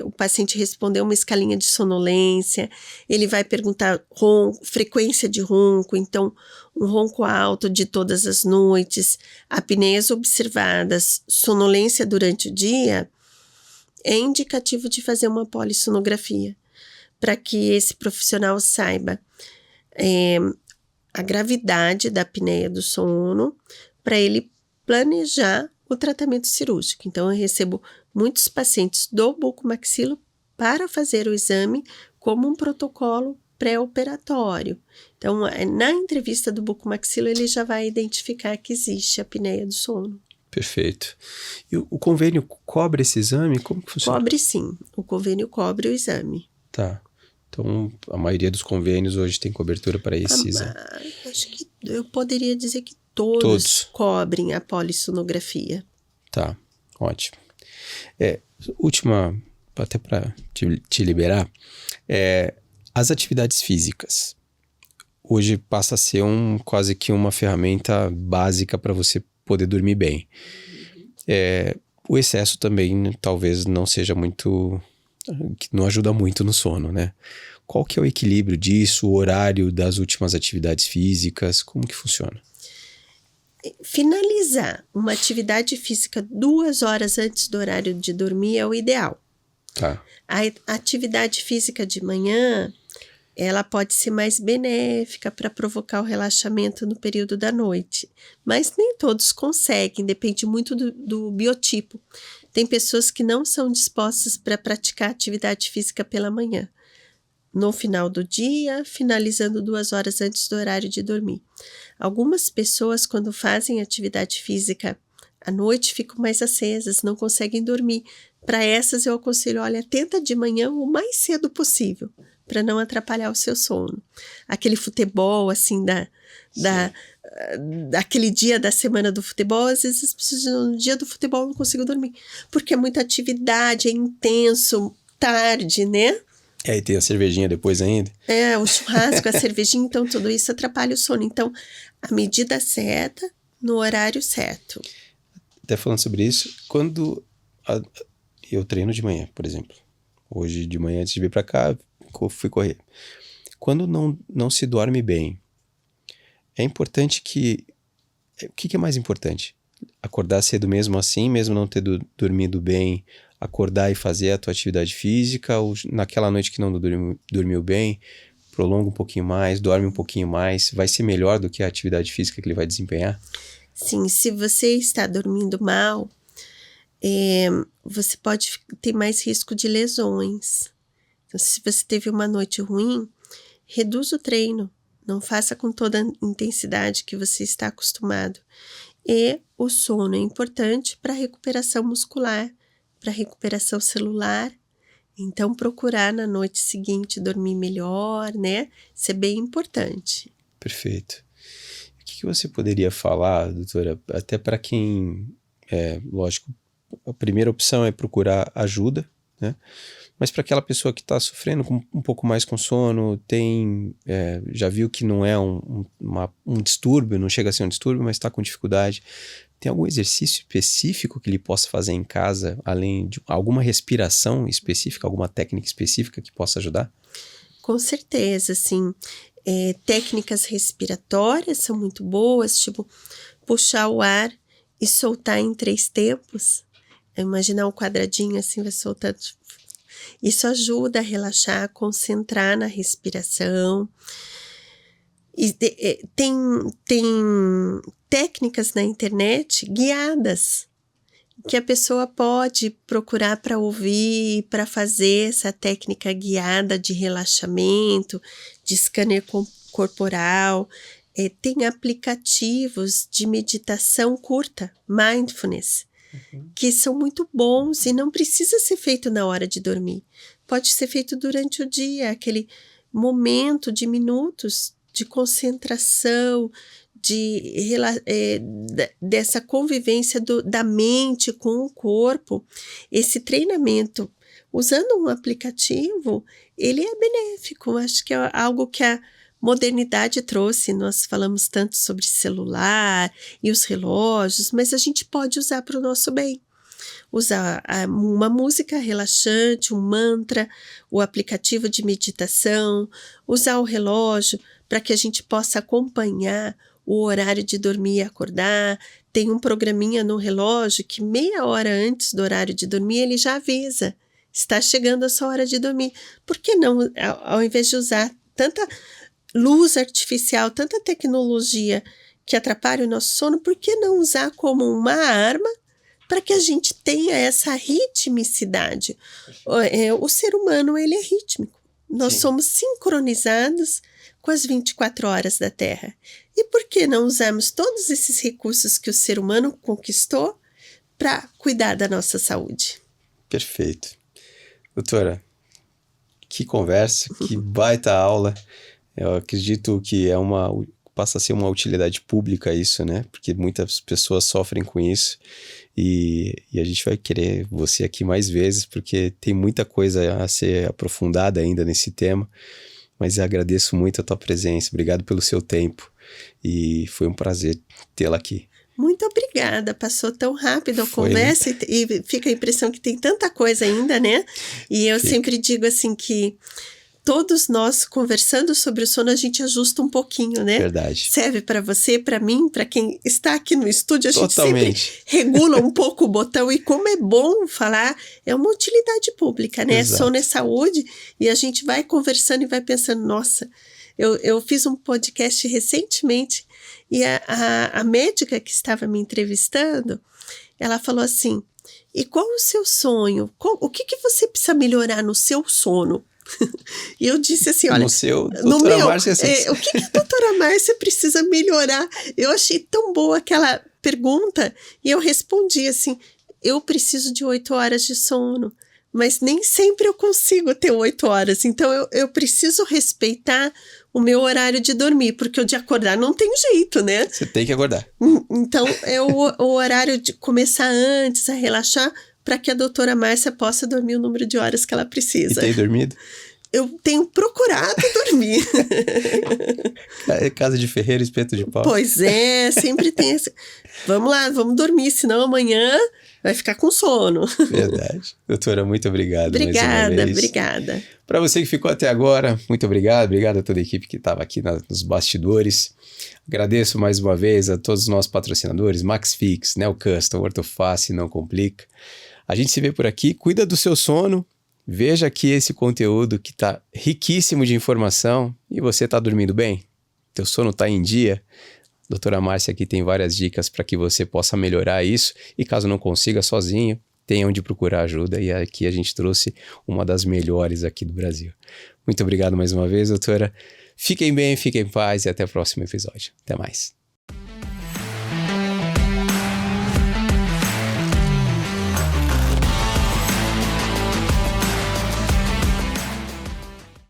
o paciente responder uma escalinha de sonolência, ele vai perguntar frequência de ronco, então um ronco alto de todas as noites, apneias observadas, sonolência durante o dia, é indicativo de fazer uma polissonografia, para que esse profissional saiba a gravidade da apneia do sono, para ele planejar o tratamento cirúrgico. Então, eu recebo muitos pacientes do bucomaxilo para fazer o exame como um protocolo pré-operatório. Então, na entrevista do bucomaxilo, ele já vai identificar que existe a apneia do sono. Perfeito. E o convênio cobre esse exame? Como que funciona? Cobre sim. O convênio cobre o exame. Tá. Então, a maioria dos convênios hoje tem cobertura para esse exame. Acho que eu poderia dizer que todos cobrem a polissonografia. Tá, ótimo. Última, até para te liberar, as atividades físicas. Hoje passa a ser quase que uma ferramenta básica para você poder dormir bem. O excesso também talvez não seja muito, que não ajuda muito no sono, né? Qual que é o equilíbrio disso, o horário das últimas atividades físicas, como que funciona? Finalizar uma atividade física 2 horas antes do horário de dormir é o ideal. Tá. A atividade física de manhã, ela pode ser mais benéfica para provocar o relaxamento no período da noite, mas nem todos conseguem, depende muito do biotipo. Tem pessoas que não são dispostas para praticar atividade física pela manhã, no final do dia, finalizando 2 horas antes do horário de dormir. Algumas pessoas, quando fazem atividade física à noite, ficam mais acesas, não conseguem dormir. Para essas, eu aconselho, olha, tenta de manhã o mais cedo possível, para não atrapalhar o seu sono. Aquele futebol, assim, daquele dia da semana do futebol, às vezes as pessoas dizem, no dia do futebol eu não consigo dormir, porque é muita atividade, é intenso, tarde, né? E tem a cervejinha depois ainda. O churrasco, a cervejinha, então tudo isso atrapalha o sono. Então, a medida certa, no horário certo. Até falando sobre isso, quando eu treino de manhã, por exemplo. Hoje de manhã, antes de vir para cá, fui correr. Quando não se dorme bem, é importante que... O que é mais importante? Acordar cedo mesmo assim, mesmo não ter dormido bem, acordar e fazer a tua atividade física, ou naquela noite que não dormiu bem, prolonga um pouquinho mais, dorme um pouquinho mais, vai ser melhor do que a atividade física que ele vai desempenhar? Sim, se você está dormindo mal, você pode ter mais risco de lesões. Então, se você teve uma noite ruim, reduz o treino, não faça com toda a intensidade que você está acostumado. E o sono é importante para a recuperação muscular, para a recuperação celular. Então, procurar na noite seguinte dormir melhor, né? Isso é bem importante. Perfeito. O que você poderia falar, doutora, até para quem, lógico, a primeira opção é procurar ajuda, né? Mas para aquela pessoa que está sofrendo um pouco mais com sono, já viu que não é um distúrbio, não chega a ser um distúrbio, mas está com dificuldade, tem algum exercício específico que ele possa fazer em casa, além de alguma respiração específica, alguma técnica específica que possa ajudar? Com certeza, sim. Técnicas respiratórias são muito boas, tipo puxar o ar e soltar em 3 tempos. Imaginar um quadradinho assim, vai soltando. Isso ajuda a relaxar, a concentrar na respiração. E tem técnicas na internet guiadas que a pessoa pode procurar para ouvir, para fazer essa técnica guiada de relaxamento, de scanner corporal. Tem aplicativos de meditação curta, mindfulness, que são muito bons e não precisa ser feito na hora de dormir. pode ser feito durante o dia, aquele momento de minutos de concentração, dessa convivência da mente com o corpo. Esse treinamento, usando um aplicativo, ele é benéfico. Acho que é algo que a modernidade trouxe. Nós falamos tanto sobre celular e os relógios, mas a gente pode usar para o nosso bem. Usar uma música relaxante, um mantra, o aplicativo de meditação, usar o relógio para que a gente possa acompanhar o horário de dormir e acordar. Tem um programinha no relógio que meia hora antes do horário de dormir ele já avisa, está chegando a sua hora de dormir. Por que não, ao invés de usar tanta luz artificial, tanta tecnologia que atrapalha o nosso sono, por que não usar como uma arma para que a gente tenha essa ritmicidade? O ser humano, ele é rítmico. Nós somos sincronizados com as 24 horas da Terra. E por que não usarmos todos esses recursos que o ser humano conquistou para cuidar da nossa saúde? Perfeito. Doutora, que conversa, que baita aula. Eu acredito que passa a ser uma utilidade pública isso, né? Porque muitas pessoas sofrem com isso e a gente vai querer você aqui mais vezes, porque tem muita coisa a ser aprofundada ainda nesse tema, mas eu agradeço muito a tua presença, obrigado pelo seu tempo e foi um prazer tê-la aqui. Muito obrigada, passou tão rápido a conversa e fica a impressão que tem tanta coisa ainda, né? E eu sempre digo assim que todos nós, conversando sobre o sono, a gente ajusta um pouquinho, né? Verdade. Serve para você, para mim, para quem está aqui no estúdio, a gente sempre regula um pouco o botão. E como é bom falar, é uma utilidade pública, né? Exato. Sono é saúde e a gente vai conversando e vai pensando, nossa, eu fiz um podcast recentemente e a médica que estava me entrevistando, ela falou assim, e qual o seu sonho? O que você precisa melhorar no seu sono? E eu disse assim, olha, no meu, Márcia, o que a doutora Márcia precisa melhorar? Eu achei tão boa aquela pergunta e eu respondi assim, eu preciso de 8 horas de sono, mas nem sempre eu consigo ter 8 horas, então eu preciso respeitar o meu horário de dormir, porque o de acordar não tem jeito, né? Você tem que acordar. Então é o horário de começar antes, a relaxar, para que a doutora Márcia possa dormir o número de horas que ela precisa. E tem dormido? Eu tenho procurado dormir. Casa de ferreiro, espeto de pau. Pois é, sempre tem esse... Vamos lá, vamos dormir, senão amanhã vai ficar com sono. Verdade. Doutora, muito obrigado. Obrigada, obrigada. Para você que ficou até agora, muito obrigado. Obrigado a toda a equipe que estava aqui nos bastidores. Agradeço mais uma vez a todos os nossos patrocinadores, MaxFix, Neo Custom, Ortoface, Não Complica. A gente se vê por aqui, cuida do seu sono, veja aqui esse conteúdo que está riquíssimo de informação e você está dormindo bem? Teu sono está em dia? Doutora Márcia aqui tem várias dicas para que você possa melhorar isso e caso não consiga sozinho, tenha onde procurar ajuda e aqui a gente trouxe uma das melhores aqui do Brasil. Muito obrigado mais uma vez, doutora. Fiquem bem, fiquem em paz e até o próximo episódio. Até mais.